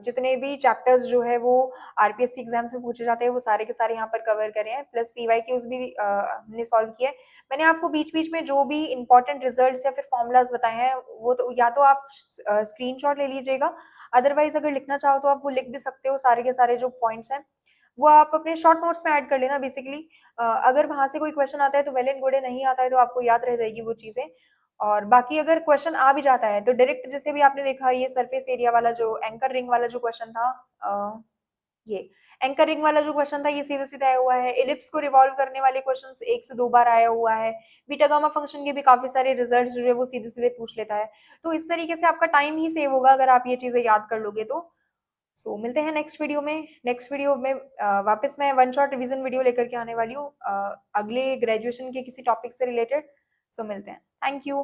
जितने भी चैप्टर्स जो है वो आरपीएससी एग्जाम्स में पूछे जाते हैं वो सारे के सारे यहाँ पर कवर करे हैं, प्लस पीवाई क्यूज भी हमने सॉल्व किया है। मैंने आपको बीच बीच में जो भी इंपॉर्टेंट रिजल्ट्स या फिर फॉर्मूलाज बताए हैं वो तो या तो आप स्क्रीनशॉट ले लीजिएगा, अदरवाइज अगर लिखना चाहो तो आप वो लिख भी सकते हो, सारे के सारे जो पॉइंट्स हैं वो आप अपने शॉर्ट नोट्स में ऐड कर लेना बेसिकली। अगर वहां से कोई क्वेश्चन आता है तो वेल एंड गुड है, नहीं आता है तो आपको याद रह जाएगी वो चीजें। और बाकी अगर क्वेश्चन आ भी जाता है तो डायरेक्ट, जैसे भी आपने देखा ये सरफेस एरिया वाला जो एंकर रिंग वाला जो क्वेश्चन था, ये एंकर रिंग वाला जो क्वेश्चन था ये सीधा सीधा आया हुआ है, एलिप्स को रिवॉल्व करने वाले क्वेश्चंस 1 से 2 बार आया हुआ है, बीटा गामा फंक्शन के भी काफी सारे रिजल्ट्स जो है वो सीधे सीधे पूछ लेता है, तो इस तरीके से आपका टाइम ही सेव होगा अगर आप ये चीजें याद कर लोगे तो। सो मिलते हैं नेक्स्ट वीडियो में। नेक्स्ट वीडियो में वापस मैं वन शॉट रिवीजन वीडियो लेकर के आने वाली हूँ अगले ग्रेजुएशन के किसी टॉपिक से रिलेटेड। सो मिलते हैं, थैंक यू।